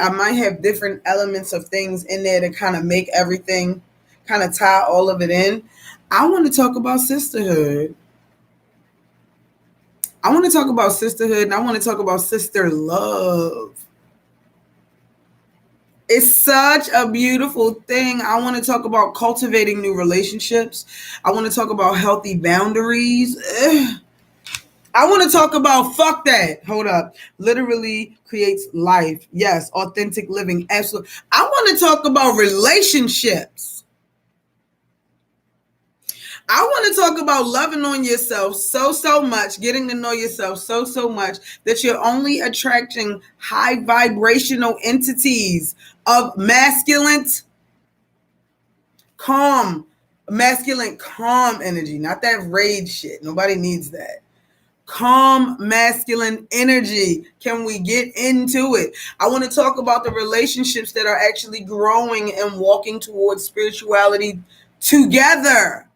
might have different elements of things in there to kind of make everything, kind of tie all of it in. I want to talk about sisterhood. And I want to talk about sister love. It's such a beautiful thing. I want to talk about cultivating new relationships. I want to talk about healthy boundaries. I want to talk about fuck that. Hold up. Literally creates life. Yes. Authentic living. Absolutely. I want to talk about relationships. I want to talk about loving on yourself so much, getting to know yourself so much that you're only attracting high vibrational entities of masculine, calm energy, not that rage shit. Nobody needs that. Calm masculine energy. Can we get into it? I want to talk about the relationships that are actually growing and walking towards spirituality together.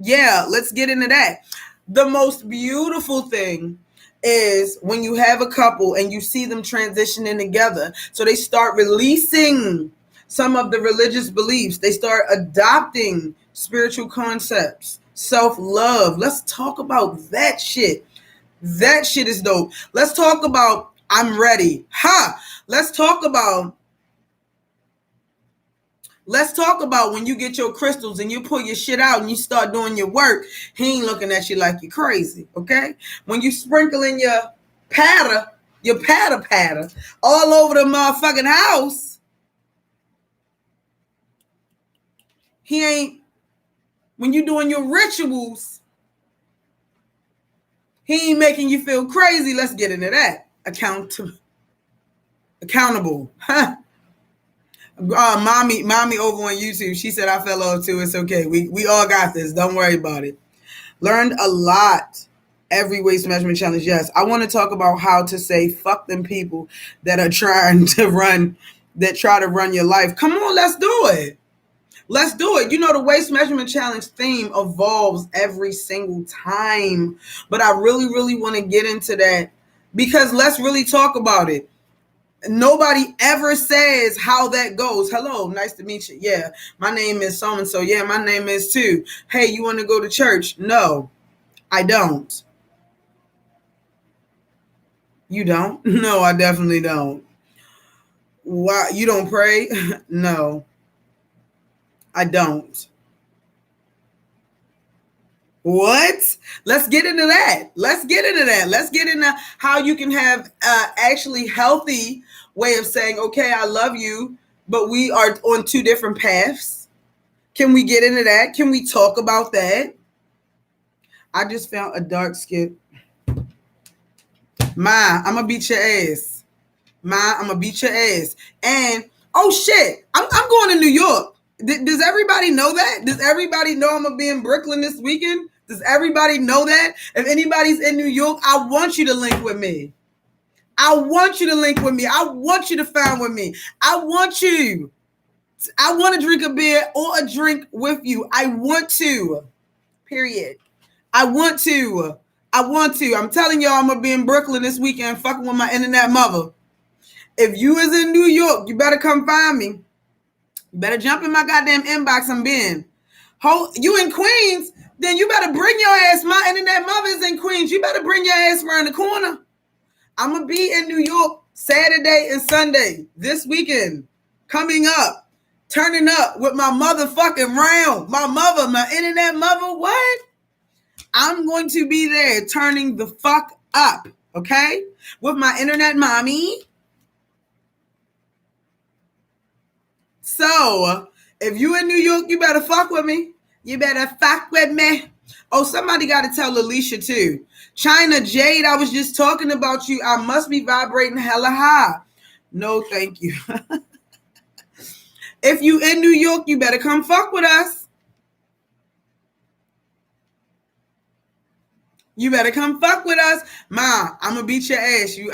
Yeah, let's get into that. The most beautiful thing is when you have a couple and you see them transitioning together. So they start releasing some of the religious beliefs. They start adopting spiritual concepts, self-love. Let's talk about that shit. That shit is dope. Let's talk about I'm ready. Let's talk about when you get your crystals and you pull your shit out and you start doing your work. He ain't looking at you like you're crazy, okay? When you sprinkle in your patter all over the motherfucking house, when you doing your rituals, he ain't making you feel crazy. Let's get into that. Accountable. Mommy over on YouTube, she said I fell off too. It's okay. We all got this. Don't worry about it. Learned a lot every waist measurement challenge. Yes, I want to talk about how to say fuck them people that are trying to run your life. Come on, let's do it. You know, the waist measurement challenge theme evolves every single time, but I really want to get into that because let's really talk about it. Nobody ever says how that goes. Hello, nice to meet you. Yeah, my name is so and so. Yeah, my name is too. Hey, you want to go to church? No, I don't. You don't? No, I definitely don't. Why you don't pray? No, I don't. What? Let's get into that. Let's get into that. Let's get into how you can have actually healthy way of saying, okay, I love you, but we are on two different paths. Can we get into that? Can we talk about that? I just found a dark skin. Ma, I'm gonna beat your ass. Ma, I'm gonna beat your ass. And oh shit, I'm going to New York. Does everybody know that? Does everybody know I'm gonna be in Brooklyn this weekend? Does everybody know that? If anybody's in New York, I want you to link with me. I want you to link with me. I want you to find with me. I want you. I want to drink a beer or a drink with you. I want to. Period. I want to. I want to. I'm telling y'all I'm going to be in Brooklyn this weekend fucking with my internet mother. If you is in New York, you better come find me. You better jump in my goddamn inbox. I'm being. You in Queens, then you better bring your ass. My internet mother is in Queens. You better bring your ass around the corner. I'm going to be in New York Saturday and Sunday this weekend. Coming up. Turning up with my motherfucking round. My mother, my internet mother. What? I'm going to be there turning the fuck up. Okay? With my internet mommy. So, if you in New York, you better fuck with me. You better fuck with me. Oh, somebody got to tell Alicia too. China Jade, I was just talking about you. I must be vibrating hella high. No, thank you. If you in New York, you better come fuck with us. You better come fuck with us. Ma, I'm going to beat your ass. You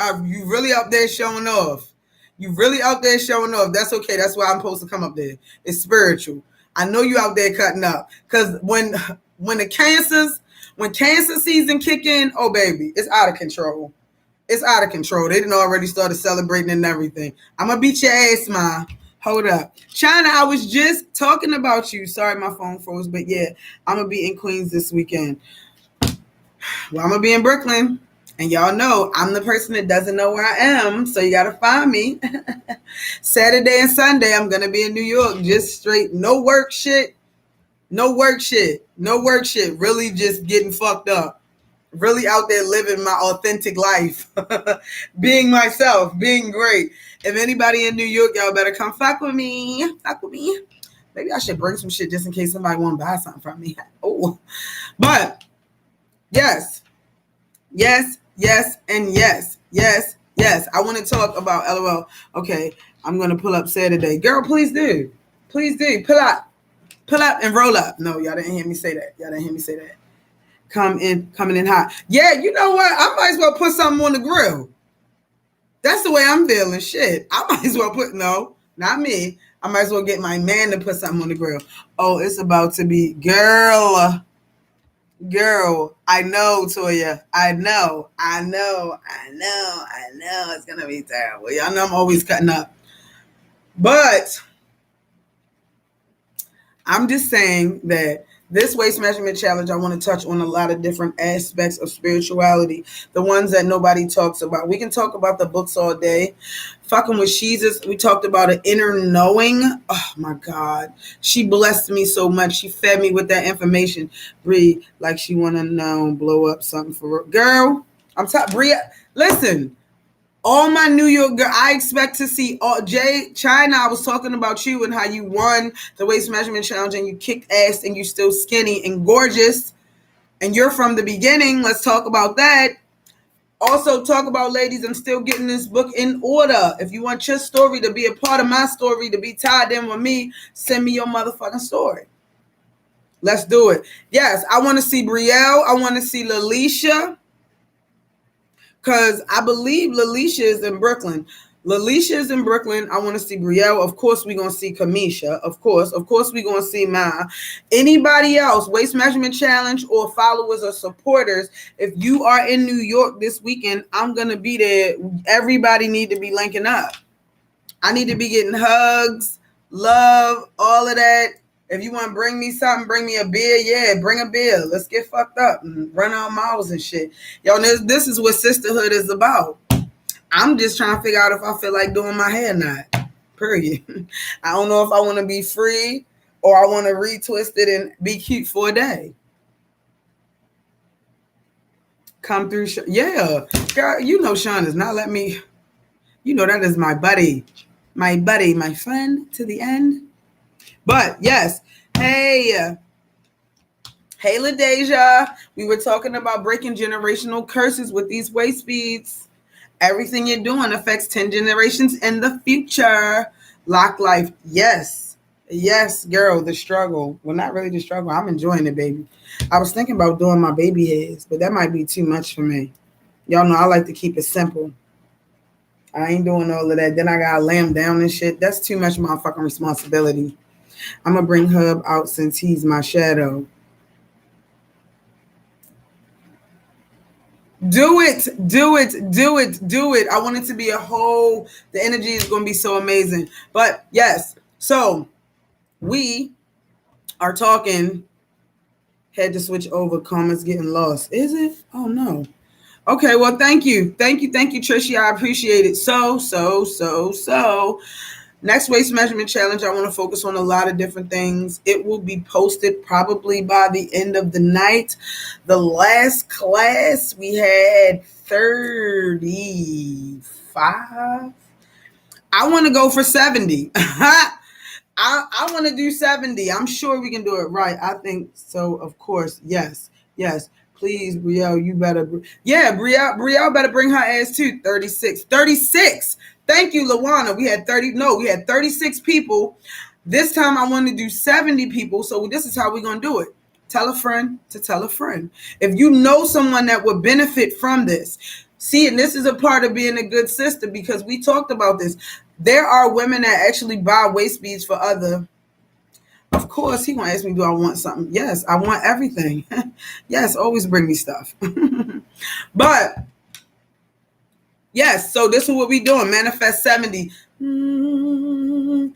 really up there showing off. You really out there showing off. That's okay. That's why I'm supposed to come up there. It's spiritual. I know you out there cutting up. Because when cancer season kick in, oh, baby, it's out of control. It's out of control. They didn't already started celebrating and everything. I'm going to beat your ass, Ma. Hold up. China, I was just talking about you. Sorry, my phone froze. But yeah, I'm going to be in Queens this weekend. Well, I'm going to be in Brooklyn. And y'all know I'm the person that doesn't know where I am. So you got to find me. Saturday and Sunday, I'm going to be in New York. Just straight, no work shit. No work shit. No work shit. Really just getting fucked up. Really out there living my authentic life. Being myself. Being great. If anybody in New York, y'all better come fuck with me. Fuck with me. Maybe I should bring some shit just in case somebody want to buy something from me. Oh. But, yes. Yes, yes, and yes. Yes, yes. I want to talk about LOL. Okay, I'm going to pull up Saturday. Girl, please do. Please do. Pull up. Pull up and roll up. No, y'all didn't hear me say that. Y'all didn't hear me say that. Coming in hot. Yeah, you know what? I might as well put something on the grill. That's the way I'm feeling. Shit. I might as well no, not me. I might as well get my man to put something on the grill. Oh, it's about to be girl. I know, Toya. I know. It's going to be terrible. Y'all know I'm always cutting up. But I'm just saying that this waist measurement challenge, I want to touch on a lot of different aspects of spirituality, the ones that nobody talks about. We can talk about the books all day. Fucking with Jesus, we talked about an inner knowing. Oh my God. She blessed me so much. She fed me with that information. Bree, like she want to know, blow up something for her. Girl, I'm talking, Bree, listen. All my New York girl, I expect to see Jay China. I was talking about you and how you won the waist measurement challenge and you kicked ass and you still skinny and gorgeous. And you're from the beginning. Let's talk about that. Also talk about, ladies, I'm still getting this book in order. If you want your story to be a part of my story, to be tied in with me, send me your motherfucking story. Let's do it. Yes, I want to see Brielle. I want to see Lalisha. Because I believe Lalisha is in Brooklyn. Lalicia's in Brooklyn. I want to see Brielle. Of course, we're going to see Kamisha. Of course, we're going to see Ma. Anybody else, Waist Measurement Challenge or followers or supporters, if you are in New York this weekend, I'm going to be there. Everybody need to be linking up. I need to be getting hugs, love, all of that. If you want to bring me something, bring me a beer. Yeah, bring a beer. Let's get fucked up and run our mouths and shit. Yo, this is what sisterhood is about. I'm just trying to figure out if I feel like doing my hair or not. Period. I don't know if I want to be free or I want to retwist it and be cute for a day. Come through. Yeah. Girl, you know Sean is not letting me. You know that is my buddy. My buddy, my friend to the end. But yes. Hey, LaDeja. We were talking about breaking generational curses with these Waistbeads. Everything you're doing affects 10 generations in the future. Lock life. Yes. Yes, girl, the struggle. Well, not really the struggle. I'm enjoying it, baby. I was thinking about doing my baby hairs, but that might be too much for me. Y'all know I like to keep it simple. I ain't doing all of that. Then I got to lay him down and shit. That's too much motherfucking responsibility. I'm going to bring Hub out since he's my shadow. Do it. I want it to be the energy is going to be so amazing. But yes, so we are talking, had to switch over, comments getting lost. Is it? Oh no. Okay, well, thank you, Tricia. I appreciate it. So. Next Waist Measurement Challenge, I want to focus on a lot of different things. It will be posted probably by the end of the night. The last class, we had 35. I want to go for 70. I want to do 70. I'm sure we can do it right. I think so, of course. Yes. Please, Brielle, you better. Yeah, Brielle better bring her ass too. 36. Thank you, Lawana. We had 36 people. This time I want to do 70 people. So this is how we're going to do it. Tell a friend to tell a friend. If you know someone that would benefit from this, see, and this is a part of being a good sister because we talked about this. There are women that actually buy Waistbeads for other. Of course, he gonna ask me, do I want something? Yes, I want everything. Yes, always bring me stuff. But yes, so this is what we doing. Manifest 70. 70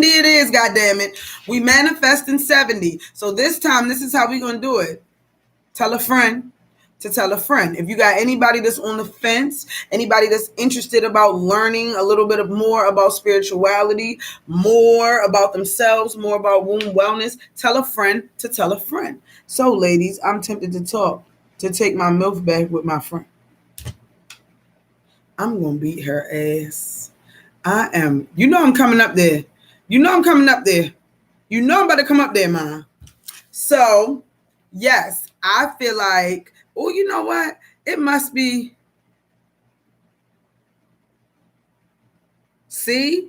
it is, goddammit. We manifesting 70. So this time, this is how we gonna do it. Tell a friend to tell a friend. If you got anybody that's on the fence, anybody that's interested about learning a little bit more about spirituality, more about themselves, more about womb wellness, tell a friend to tell a friend. So, ladies, I'm tempted to take my MILF back with my friend. I'm going to beat her ass. I am. You know I'm coming up there. You know I'm about to come up there, man. So, yes, I feel like, oh, you know what? It must be. See?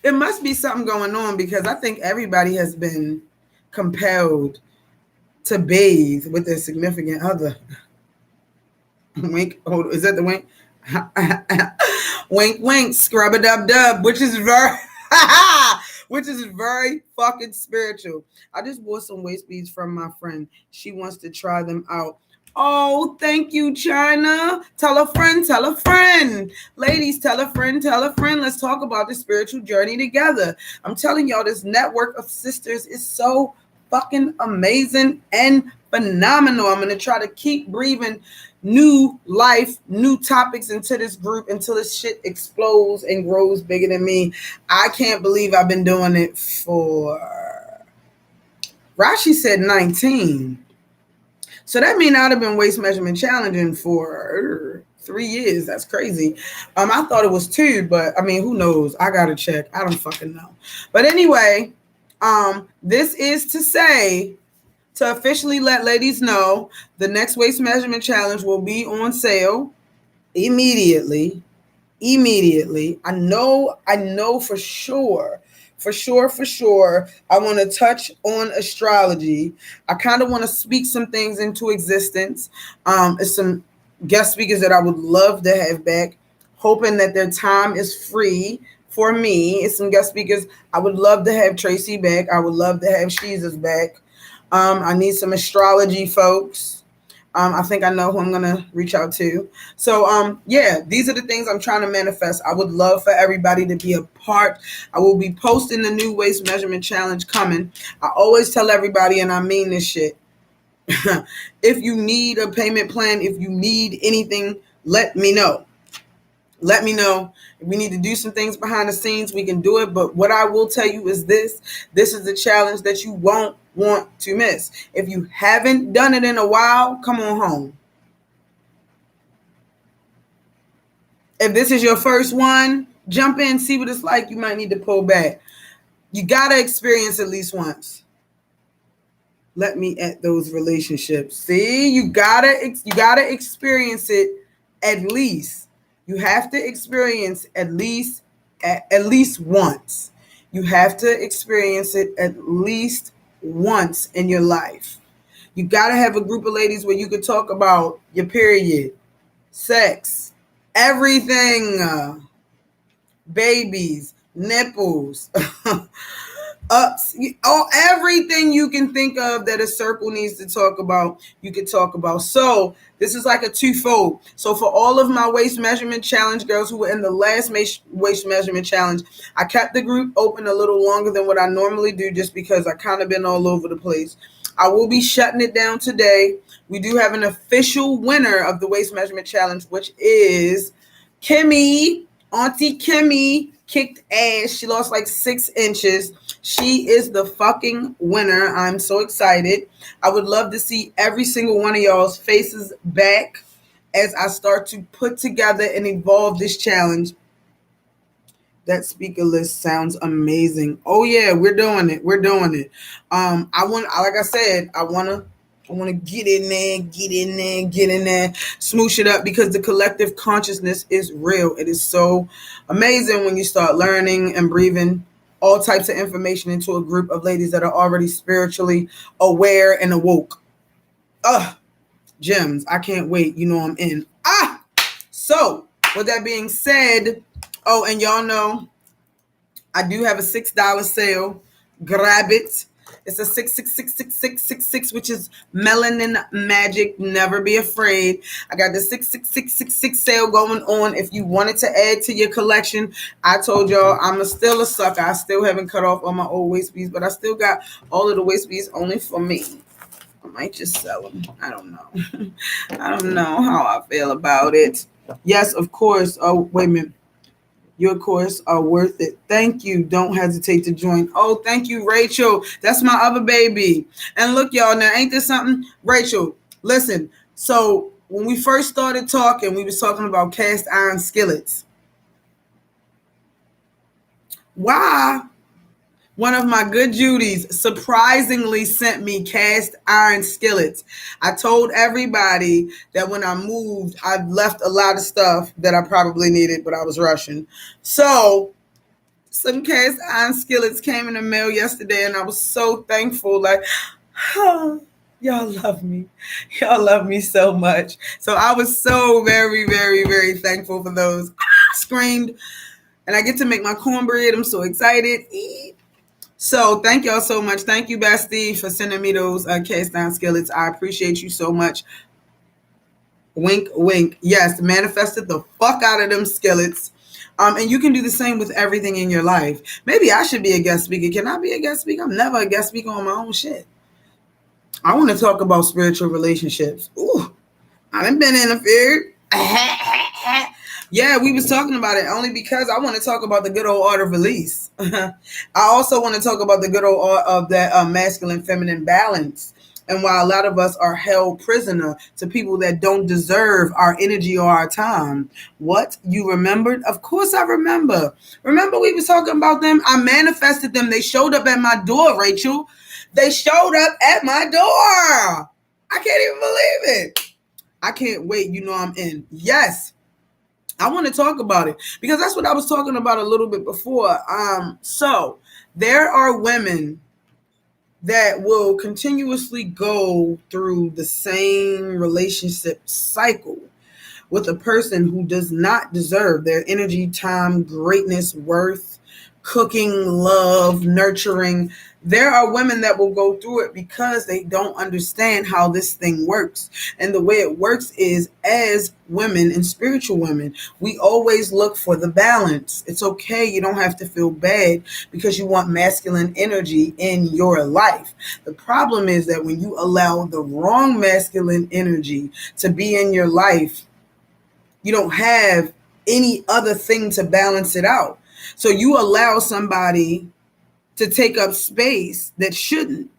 It must be something going on because I think everybody has been compelled to bathe with their significant other. Wink. Oh, is that the wink? Wink, scrub-a-dub-dub, which is very fucking spiritual. I just bought some Waistbeads from my friend. She wants to try them out. Oh, thank you, China. Tell a friend. Ladies, tell a friend. Let's talk about the spiritual journey together. I'm telling y'all, this network of sisters is so fucking amazing and phenomenal. I'm going to try to keep breathing new life, new topics into this group until this shit explodes and grows bigger than me. I can't believe I've been doing it for, Rashi said 19. So that means I'd have been waist measurement challenging for 3 years. That's crazy. I thought it was 2, but I mean, who knows? I got to check. I don't fucking know. But anyway, this is to say, to officially let ladies know the next waist measurement challenge will be on sale immediately. I know for sure. I want to touch on astrology. I kind of want to speak some things into existence. It's some guest speakers that I would love to have back, hoping that their time is free for me. It's some guest speakers. I would love to have Tracy back. I would love to have Sheezus back. I need some astrology folks. I think I know who I'm gonna reach out to. So yeah, these are the things I'm trying to manifest. I would love for everybody to be a part. I will be posting the new waist measurement challenge coming. I always tell everybody, and I mean this shit. If you need a payment plan, if you need anything, let me know. Let me know. If we need to do some things behind the scenes, we can do it. But what I will tell you is this is a challenge that you won't want to miss. If you haven't done it in a while, come on home. If this is your first one, jump in, see what it's like. You might need to pull back. You got to experience at least once. Let me at those relationships. See, you gotta experience it at least. You have to experience at least once. You have to experience it at least once in your life. You gotta have a group of ladies where you could talk about your period, sex, everything, babies, nipples. Ups, everything you can think of that a circle needs to talk about, you can talk about. So this is like a twofold. So for all of my waist measurement challenge girls who were in the last waist measurement challenge, I kept the group open a little longer than what I normally do just because I kind of been all over the place. I will be shutting it down today. We do have an official winner of the waist measurement challenge, which is Kimmy. Auntie Kimmy kicked ass. She lost like 6 inches. She is the fucking winner. I'm so excited. I would love to see every single one of y'all's faces back as I start to put together and evolve this challenge. That speaker list sounds amazing. Oh yeah, we're doing it. We're doing it. Like I said, I want to get in there, smoosh it up because the collective consciousness is real. It is so amazing when you start learning and breathing all types of information into a group of ladies that are already spiritually aware and awoke. Gems. I can't wait. You know I'm in. So with that being said, oh, and y'all know I do have a $6 sale. Grab it. It's a 6666666, which is melanin magic. Never be afraid. I got the 66666 sale going on. If you wanted to add to your collection, I told y'all I'm still a sucker. I still haven't cut off all my old Waistbeads, but I still got all of the Waistbeads only for me. I might just sell them. I don't know. I don't know how I feel about it. Yes, of course. Oh, wait a minute. Your course are worth it. Thank you. Don't hesitate to join. Oh, thank you, Rachel. That's my other baby. And look, y'all, now ain't this something? Rachel, listen. So when we first started talking, we was talking about cast iron skillets. Why? One of my good Judys surprisingly sent me cast iron skillets. I told everybody that when I moved, I left a lot of stuff that I probably needed, but I was rushing. So some cast iron skillets came in the mail yesterday, and I was so thankful. Like, oh, y'all love me. Y'all love me so much. So I was so very, very, very thankful for those. Screamed. And I get to make my cornbread. I'm so excited. So thank y'all so much. Thank you, Basti, for sending me those cast iron skillets. I appreciate you so much. Wink, wink. Yes, manifested the fuck out of them skillets. And you can do the same with everything in your life. Maybe I should be a guest speaker. Can I be a guest speaker? I'm never a guest speaker on my own shit. I want to talk about spiritual relationships. Ooh, I done been interfered. Yeah, we was talking about it only because I want to talk about the good old art of release. I also want to talk about the good old art of that masculine feminine balance, and why a lot of us are held prisoner to people that don't deserve our energy or our time. What? You remembered? Of course I remember. Remember we was talking about them? I manifested them. They showed up at my door, Rachel. They showed up at my door. I can't even believe it. I can't wait. You know I'm in. Yes. I want to talk about it because that's what I was talking about a little bit before. So there are women that will continuously go through the same relationship cycle. with a person who does not deserve their energy, time, greatness, worth, cooking, love, nurturing. There are women that will go through it because they don't understand how this thing works. And the way it works is, as women and spiritual women, we always look for the balance. It's okay. You don't have to feel bad because you want masculine energy in your life. The problem is that when you allow the wrong masculine energy to be in your life, you don't have any other thing to balance it out. So you allow somebody to take up space that shouldn't.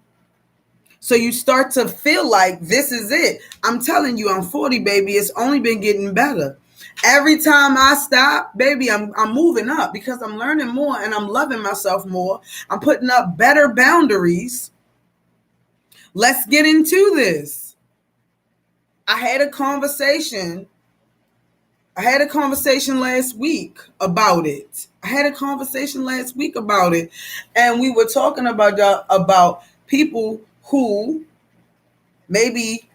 So you start to feel like this is it. I'm telling you, I'm 40, baby. It's only been getting better. Every time I stop, baby, I'm moving up because I'm learning more and I'm loving myself more. I'm putting up better boundaries. Let's get into this. I had a conversation last week about it. And we were talking about people who maybe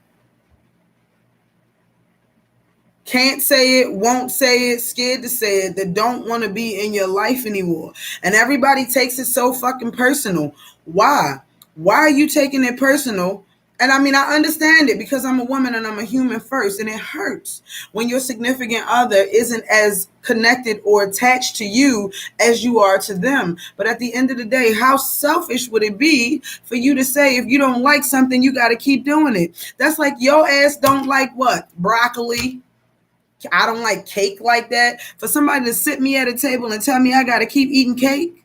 can't say it, won't say it, scared to say it, that don't want to be in your life anymore. And everybody takes it so fucking personal. Why? Why are you taking it personal? And I mean, I understand it because I'm a woman and I'm a human first. And it hurts when your significant other isn't as connected or attached to you as you are to them. But at the end of the day, how selfish would it be for you to say, if you don't like something, you got to keep doing it? That's like your ass don't like what? Broccoli. I don't like cake like that. For somebody to sit me at a table and tell me I got to keep eating cake,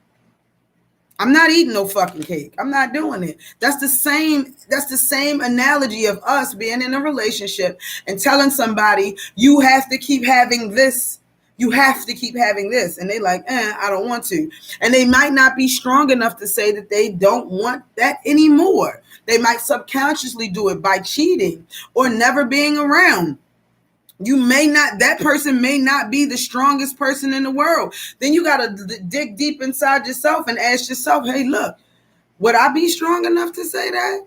I'm not eating no fucking cake. I'm not doing it. That's the same analogy of us being in a relationship and telling somebody you have to keep having this. You have to keep having this. And they like, I don't want to. And they might not be strong enough to say that they don't want that anymore. They might subconsciously do it by cheating or never being around. That person may not be the strongest person in the world. Then you got to dig deep inside yourself and ask yourself, hey, look, would I be strong enough to say that?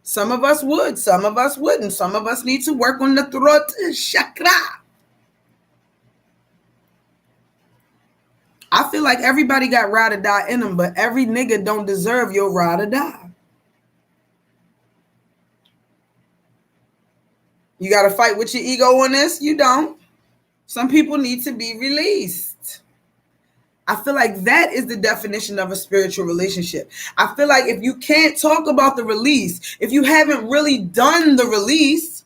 Some of us would, some of us wouldn't. Some of us need to work on the throat chakra. I feel like everybody got ride or die in them, but every nigga don't deserve your ride or die. You got to fight with your ego on this? You don't. Some people need to be released. I feel like that is the definition of a spiritual relationship. I feel like if you can't talk about the release, if you haven't really done the release,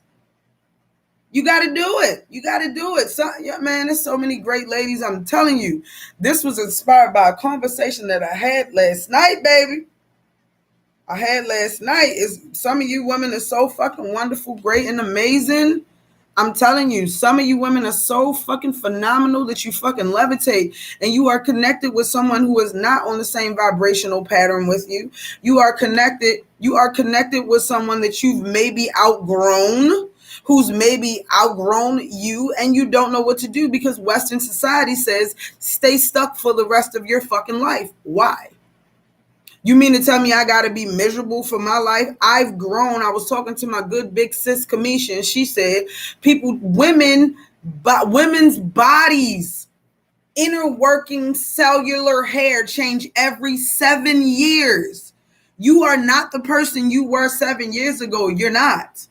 you got to do it. You got to do it. So, yeah, man, there's so many great ladies. I'm telling you, this was inspired by a conversation that I had last night, baby. Is some of you women are so fucking wonderful, great, and amazing. I'm telling you, some of you women are so fucking phenomenal that you fucking levitate, and you are connected with someone who is not on the same vibrational pattern with you. You are connected with someone that you've maybe outgrown, who's maybe outgrown you, and you don't know what to do because Western society says stay stuck for the rest of your fucking life. Why? You mean to tell me I got to be miserable for my life? I've grown. I was talking to my good big sis Kamisha, and she said women's bodies, inner working cellular hair change every 7 years. You are not the person you were 7 years ago. You're not.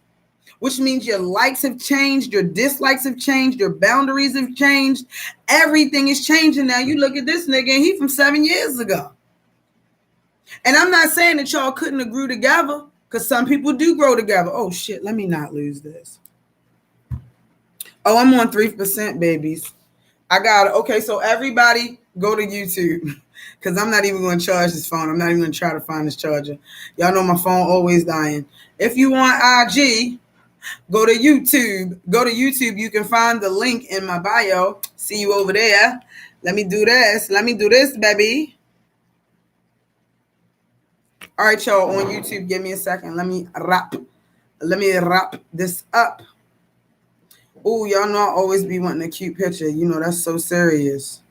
Which means your likes have changed, your dislikes have changed, your boundaries have changed. Everything is changing now. You look at this nigga and he from 7 years ago. And I'm not saying that y'all couldn't have grew together, because some people do grow together. Oh, shit, let me not lose this. Oh, I'm on 3%, babies. I got it. Okay, so everybody go to YouTube, because I'm not even going to charge this phone. I'm not even going to try to find this charger. Y'all know my phone always dying. If you want IG, go to YouTube. You can find the link in my bio. See you over there. Let me do this, baby. All right, y'all, on YouTube, give me a second. Let me wrap this up. Oh, y'all know I always be wanting a cute picture. You know, that's so serious.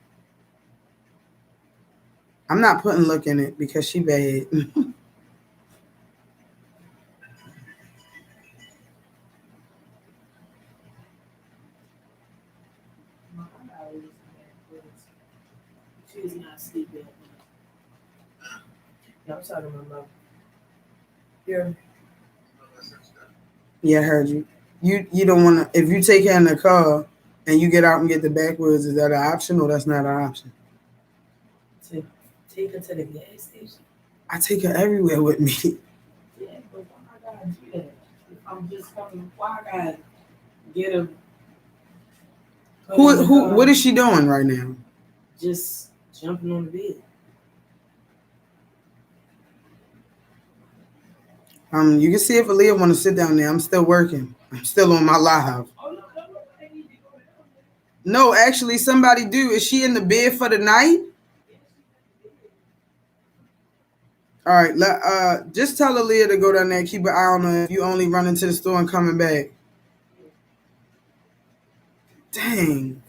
I'm not putting look in it because she bad. She is not sleeping. Yeah, I'm talking to my mother. Yeah. Yeah, I heard you. You don't want to. If you take her in the car and you get out and get the backwoods, is that an option or that's not an option? To take her to the gas station. I take her everywhere with me. Yeah, but why I gotta do that? If I'm just coming, why I gotta get her? Who? What is she doing right now? Just jumping on the bed. You can see if Aaliyah want to sit down there. I'm still working. I'm still on my live. No, actually, somebody do. Is she in the bed for the night? All right. Just tell Aaliyah to go down there and keep an eye on her. If you only running to the store and coming back. Dang.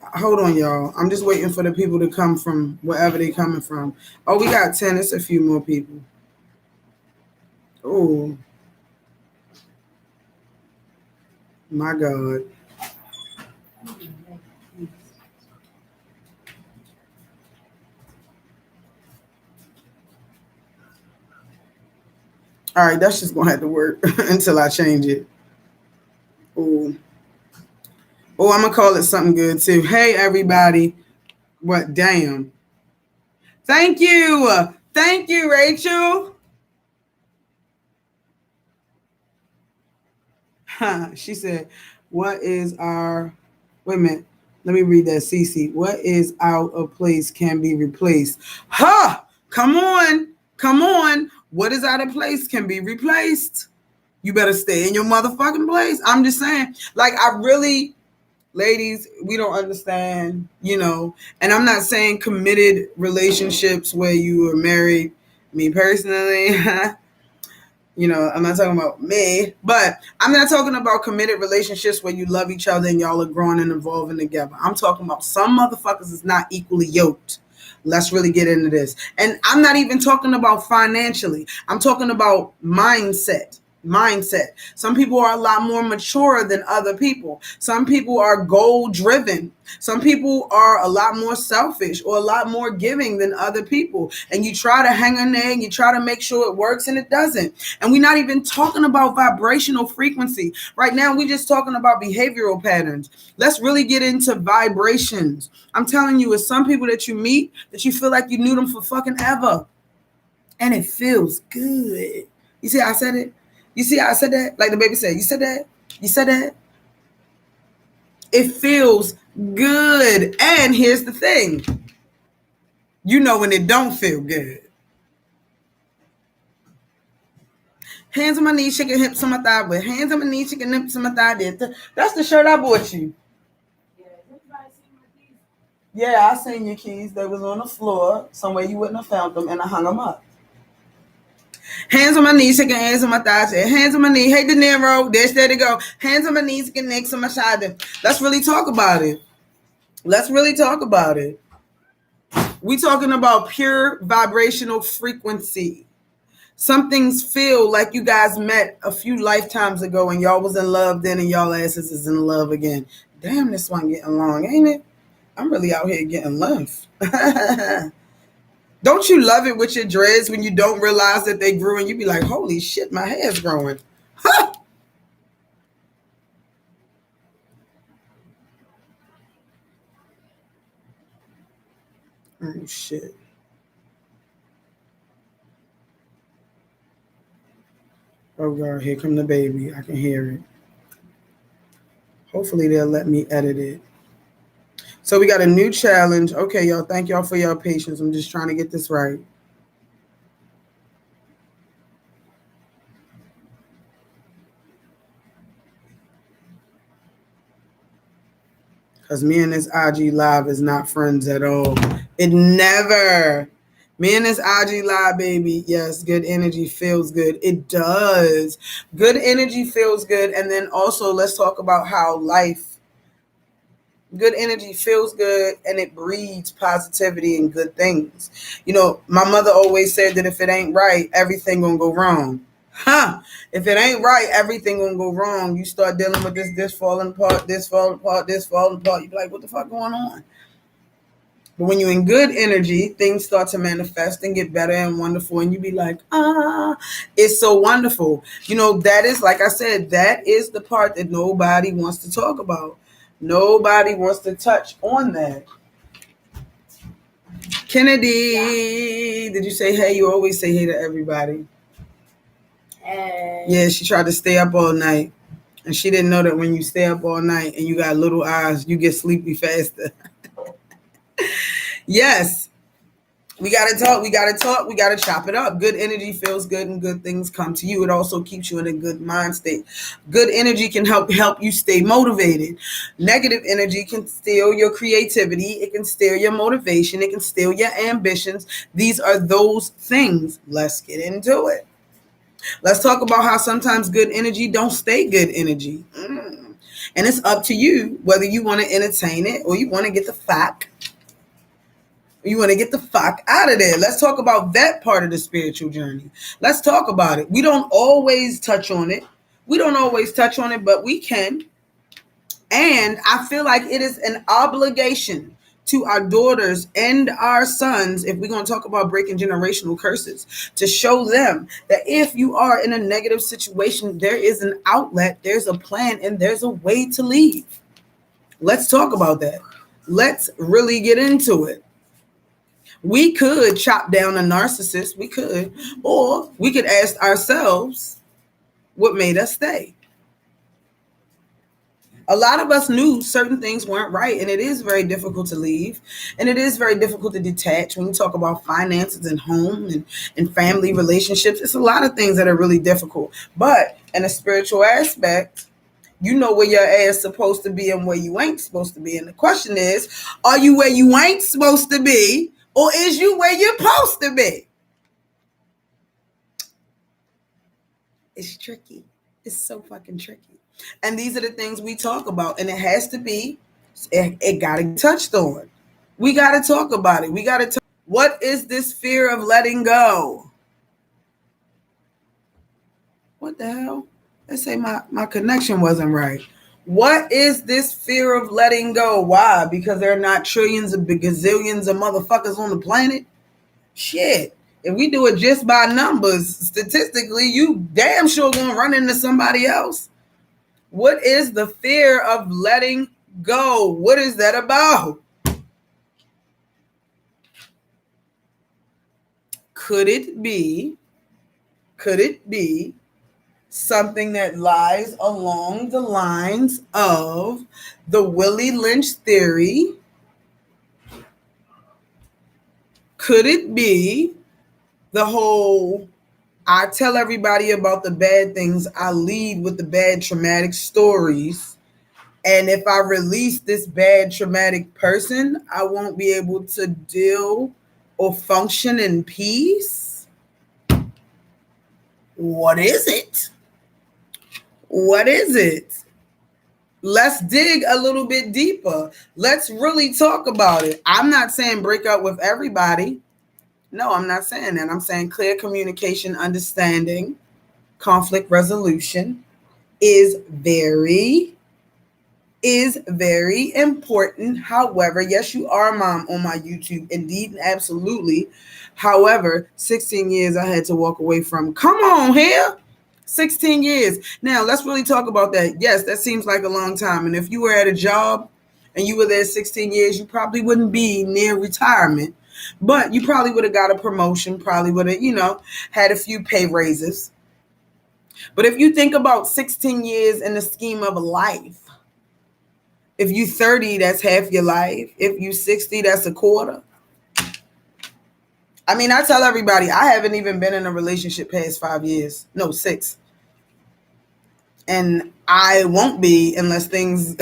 Hold on, y'all. I'm just waiting for the people to come from wherever they coming from. Oh, we got 10. It's a few more people. Oh. My God. All right, that's just gonna have to work until I change it. Oh, I'm gonna call it something good too. Hey, everybody. What? Damn. Thank you, Rachel. She said, "What is our?" Wait a minute. Let me read that. Cece. What is out of place can be replaced. Ha! Come on. What is out of place can be replaced. You better stay in your motherfucking place. I'm just saying. Like, I really, ladies, we don't understand, and I'm not saying committed relationships where you are married. Me personally, I'm not talking about me, but I'm not talking about committed relationships where you love each other and y'all are growing and evolving together. I'm talking about some motherfuckers is not equally yoked. Let's really get into this. And I'm not even talking about financially. I'm talking about mindset. Some people are a lot more mature than other people. Some people are goal driven. Some people are a lot more selfish or a lot more giving than other people. And you try to hang on there and you try to make sure it works and it doesn't. And we're not even talking about vibrational frequency. Right now, we're just talking about behavioral patterns. Let's really get into vibrations. I'm telling you, it's some people that you meet that you feel like you knew them for fucking ever. And it feels good. You see how I said it? You see how I said that? Like the baby said, you said that? You said that? It feels good. And here's the thing. You know when it don't feel good. Hands on my knees, shaking hips on my thigh. With hands on my knees, shaking hips on my thigh. That's the shirt I bought you. Yeah, I seen your keys. They was on the floor somewhere you wouldn't have found them, and I hung them up. Hands on my knees, shaking hands on my thighs. Hands on my knee. Hey, De Niro. There they go. Hands on my knees, shaking necks on my shoulder. Let's really talk about it. We talking about pure vibrational frequency. Some things feel like you guys met a few lifetimes ago and y'all was in love then and y'all asses is in love again. Damn, this one getting long, ain't it? I'm really out here getting love. Don't you love it with your dreads when you don't realize that they grew and you be like, holy shit, my hair's growing. Huh? Oh, shit. Oh, God, here come the baby. I can hear it. Hopefully they'll let me edit it. So we got a new challenge. Okay, y'all, thank y'all for your patience. I'm just trying to get this right. Because me and this IG Live is not friends at all. It never. Me and this IG Live, baby. Yes, good energy feels good. It does. Good energy feels good. And then also let's talk about how good energy feels good and it breeds positivity and good things. My mother always said that if it ain't right, everything gonna go wrong. If it ain't right, everything gonna go wrong. You start dealing with this falling apart, this falling apart, this falling apart. You be like, what the fuck going on? But when you're in good energy, things start to manifest and get better and wonderful. And you be like, it's so wonderful. That is, like I said, that is the part that nobody wants to talk about. Nobody wants to touch on that. Kennedy, did you say hey? You always say hey to everybody. Hey. Yeah, she tried to stay up all night. And she didn't know that when you stay up all night and you got little eyes, you get sleepy faster. Yes. We got to talk. We got to chop it up. Good energy feels good and good things come to you. It also keeps you in a good mind state. Good energy can help you stay motivated. Negative energy can steal your creativity. It can steal your motivation. It can steal your ambitions. These are those things. Let's get into it. Let's talk about how sometimes good energy don't stay good energy. And it's up to you whether you want to entertain it or you want to get the fuck out of there. Let's talk about that part of the spiritual journey. Let's talk about it. We don't always touch on it. But we can. And I feel like it is an obligation to our daughters and our sons, if we're going to talk about breaking generational curses, to show them that if you are in a negative situation, there is an outlet, there's a plan, and there's a way to leave. Let's talk about that. Let's really get into it. We could chop down a narcissist, we could, or we could ask ourselves what made us stay. A lot of us knew certain things weren't right, and it is very difficult to leave, and it is very difficult to detach. When you talk about finances and home and family relationships, it's a lot of things that are really difficult. But in a spiritual aspect, you know where your ass supposed to be and where you ain't supposed to be. And the question is, are you where you ain't supposed to be, or is you where you're supposed to be? It's tricky. It's so fucking tricky. And these are the things we talk about. And it has to be, it got to get touched on. We got to talk about it. What is this fear of letting go? What the hell? They say my connection wasn't right. What is this fear of letting go? Why? Because there are not trillions of gazillions of motherfuckers on the planet? Shit. If we do it just by numbers, statistically, you damn sure gonna run into somebody else. What is the fear of letting go? What is that about? Could it be something that lies along the lines of the Willie Lynch theory? Could it be the whole, I tell everybody about the bad things, I lead with the bad traumatic stories, and if I release this bad traumatic person, I won't be able to deal or function in peace? What is it? What is it? Let's dig a little bit deeper. Let's really talk about it. I'm not saying break up with everybody. No, I'm not saying that. I'm saying clear communication, understanding, conflict resolution is very important. However, yes, you are a mom on my YouTube. Indeed, absolutely. However, 16 years I had to walk away from. Come on here. 16 years. Now, let's really talk about that. Yes, that seems like a long time. And if you were at a job and you were there 16 years, you probably wouldn't be near retirement. But you probably would have got a promotion, probably would have, had a few pay raises. But if you think about 16 years in the scheme of life, if you 30, that's half your life. If you 60, that's a quarter. I mean, I tell everybody, I haven't even been in a relationship past 5 years. No, 6. And I won't be unless things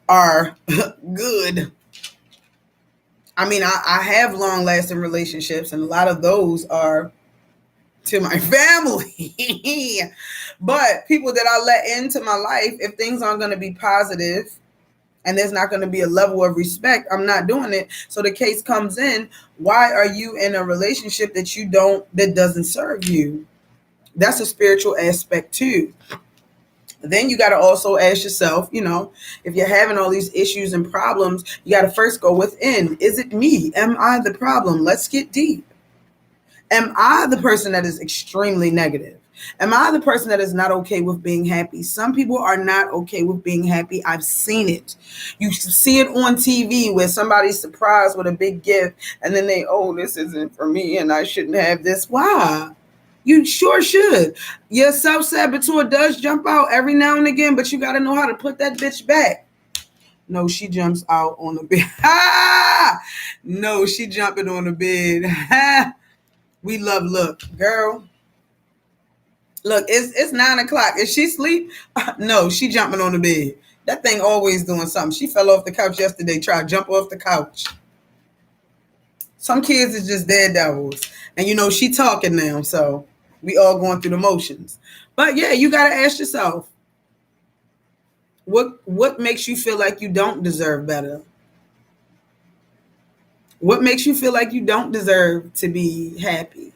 are good. I mean, I have long-lasting relationships, and a lot of those are to my family. But people that I let into my life, if things aren't going to be positive and there's not going to be a level of respect, I'm not doing it. So the case comes in, why are you in a relationship that doesn't serve you? That's a spiritual aspect too. Then you got to also ask yourself, if you're having all these issues and problems, you got to first go within. Is it me? Am I the problem? Let's get deep. Am I the person that is extremely negative? Am I the person that is not okay with being happy? Some people are not okay with being happy. I've seen it. You see it on TV where somebody's surprised with a big gift and then this isn't for me and I shouldn't have this. Why? You sure should. Your self-saboteur does jump out every now and again, but you got to know how to put that bitch back. No, she jumps out on the bed. No, she jumping on the bed. We look, girl. Look, it's 9:00. Is she sleep? No, she jumping on the bed. That thing always doing something. She fell off the couch yesterday, tried to jump off the couch. Some kids is just daredevils. And she talking now, so we all going through the motions. But yeah, you gotta ask yourself, what makes you feel like you don't deserve better? What makes you feel like you don't deserve to be happy?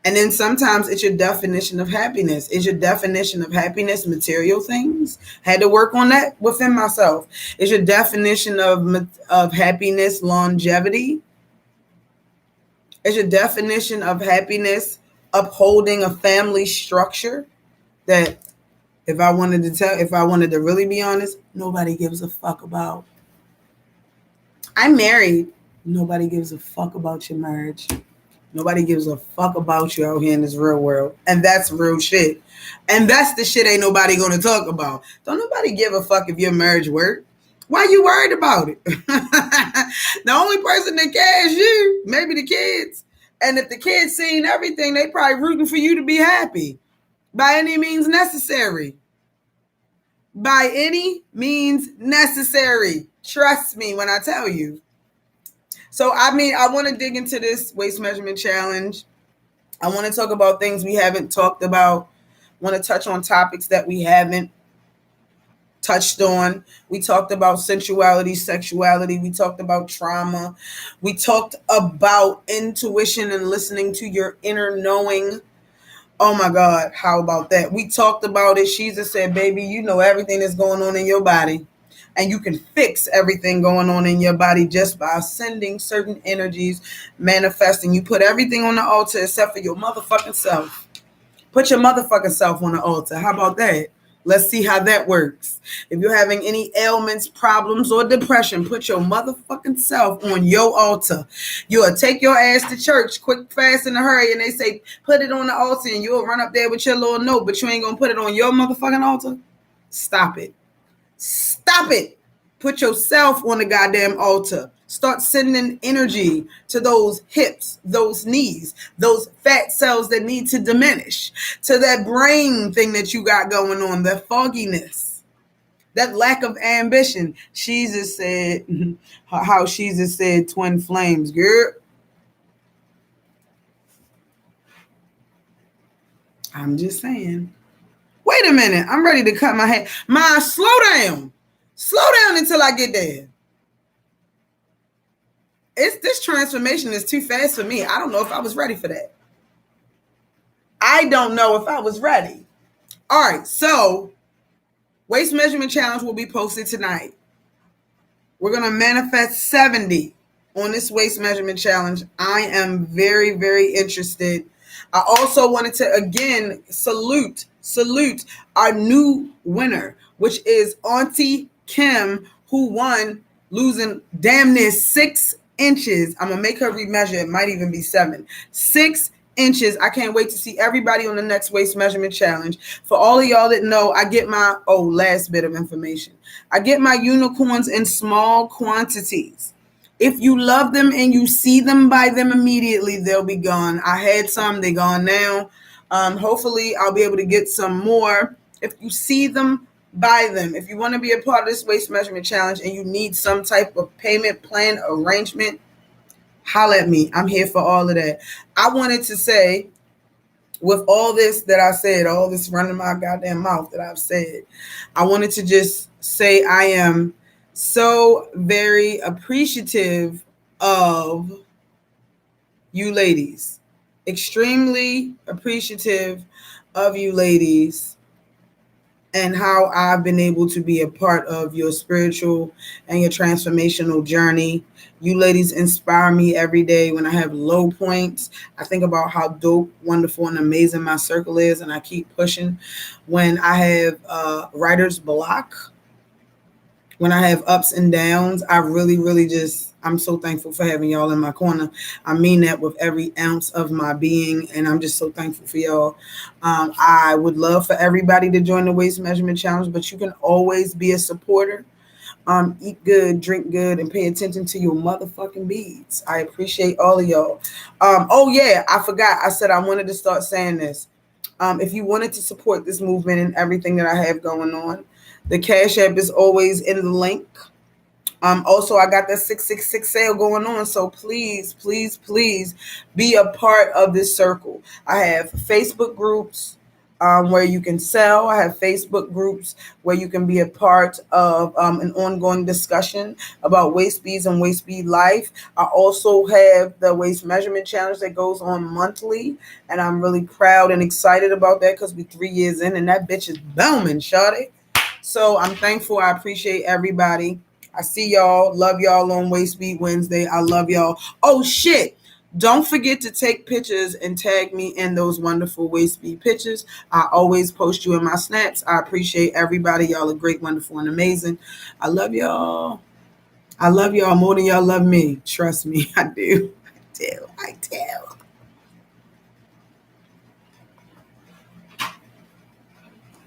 And then sometimes it's your definition of happiness. Is your definition of happiness material things? Had to work on that within myself. Is your definition of happiness longevity? Is your definition of happiness upholding a family structure that, if I wanted to really be honest, nobody gives a fuck about? I'm married. Nobody gives a fuck about your marriage. Nobody gives a fuck about you out here in this real world. And that's real shit. And that's the shit ain't nobody going to talk about. Don't nobody give a fuck if your marriage worked. Why you worried about it? The only person that cares is you, maybe the kids. And if the kids seen everything, they probably rooting for you to be happy. By any means necessary. By any means necessary. Trust me when I tell you. So, I want to dig into this waist measurement challenge. I want to talk about things we haven't talked about. I want to touch on topics that we haven't touched on. We talked about sensuality, sexuality. We talked about trauma. We talked about intuition and listening to your inner knowing. Oh my God, how about that? We talked about it. Jesus said, baby, you know everything that's going on in your body. And you can fix everything going on in your body just by sending certain energies, manifesting. You put everything on the altar except for your motherfucking self. Put your motherfucking self on the altar. How about that? Let's see how that works. If you're having any ailments, problems, or depression, put your motherfucking self on your altar. You'll take your ass to church quick, fast, in a hurry, and they say, put it on the altar, and you'll run up there with your little note, but you ain't going to put it on your motherfucking altar? Stop it. Stop it. Put yourself on the goddamn altar. Start sending energy to those hips, those knees, those fat cells that need to diminish, to that brain thing that you got going on, that fogginess, that lack of ambition. Jesus said, how Jesus said, twin flames, girl. I'm just saying. Wait a minute. I'm ready to cut my hair. Slow down. Slow down until I get there. This transformation is too fast for me. I don't know if I was ready for that. I don't know if I was ready. All right, so waist measurement challenge will be posted tonight. We're going to manifest 70 on this waist measurement challenge. I am very, very interested. I also wanted to, again, salute our new winner, which is Auntie Kim, who won, losing damn near 6 inches. I'm going to make her remeasure. It might even be 7. 6 inches. I can't wait to see everybody on the next waist measurement challenge. For all of y'all that know, I get my, last bit of information. I get my unicorns in small quantities. If you love them and you see them, buy them immediately. They'll be gone. I had some. They're gone now. Hopefully, I'll be able to get some more. If you see them, buy them. If you want to be a part of this waist measurement challenge and you need some type of payment plan arrangement, holla at me. I'm here for all of that. I wanted to say, with all this that I said, all this running my goddamn mouth that I've said, I wanted to just say I am so very appreciative of you ladies. extremely appreciative of you ladies and how I've been able to be a part of your spiritual and your transformational journey. You ladies inspire me every day when I have low points. I think about how dope, wonderful, and amazing my circle is, and I keep pushing. When I have writer's block, when I have ups and downs, I really, really just, I'm so thankful for having y'all in my corner. I mean that with every ounce of my being, and I'm just so thankful for y'all. I would love for everybody to join the Waist Measurement Challenge, but you can always be a supporter. Eat good, drink good, and pay attention to your motherfucking beads. I appreciate all of y'all. Oh yeah, I forgot. I said I wanted to start saying this. If you wanted to support this movement and everything that I have going on, the Cash App is always in the link. Also, I got that 666 sale going on. So please, please, please be a part of this circle. I have Facebook groups where you can sell. I have Facebook groups where you can be a part of an ongoing discussion about waist beads and waist bead life. I also have the waist measurement challenge that goes on monthly. And I'm really proud and excited about that because we're 3 years in and that bitch is booming, shawty. So I'm thankful. I appreciate everybody. I see y'all. Love y'all on Waist Beat Wednesday. I love y'all. Oh shit. Don't forget to take pictures and tag me in those wonderful Waist Beat pictures. I always post you in my snaps. I appreciate everybody. Y'all are great, wonderful, and amazing. I love y'all. I love y'all more than y'all love me. Trust me, I do. I do. I do.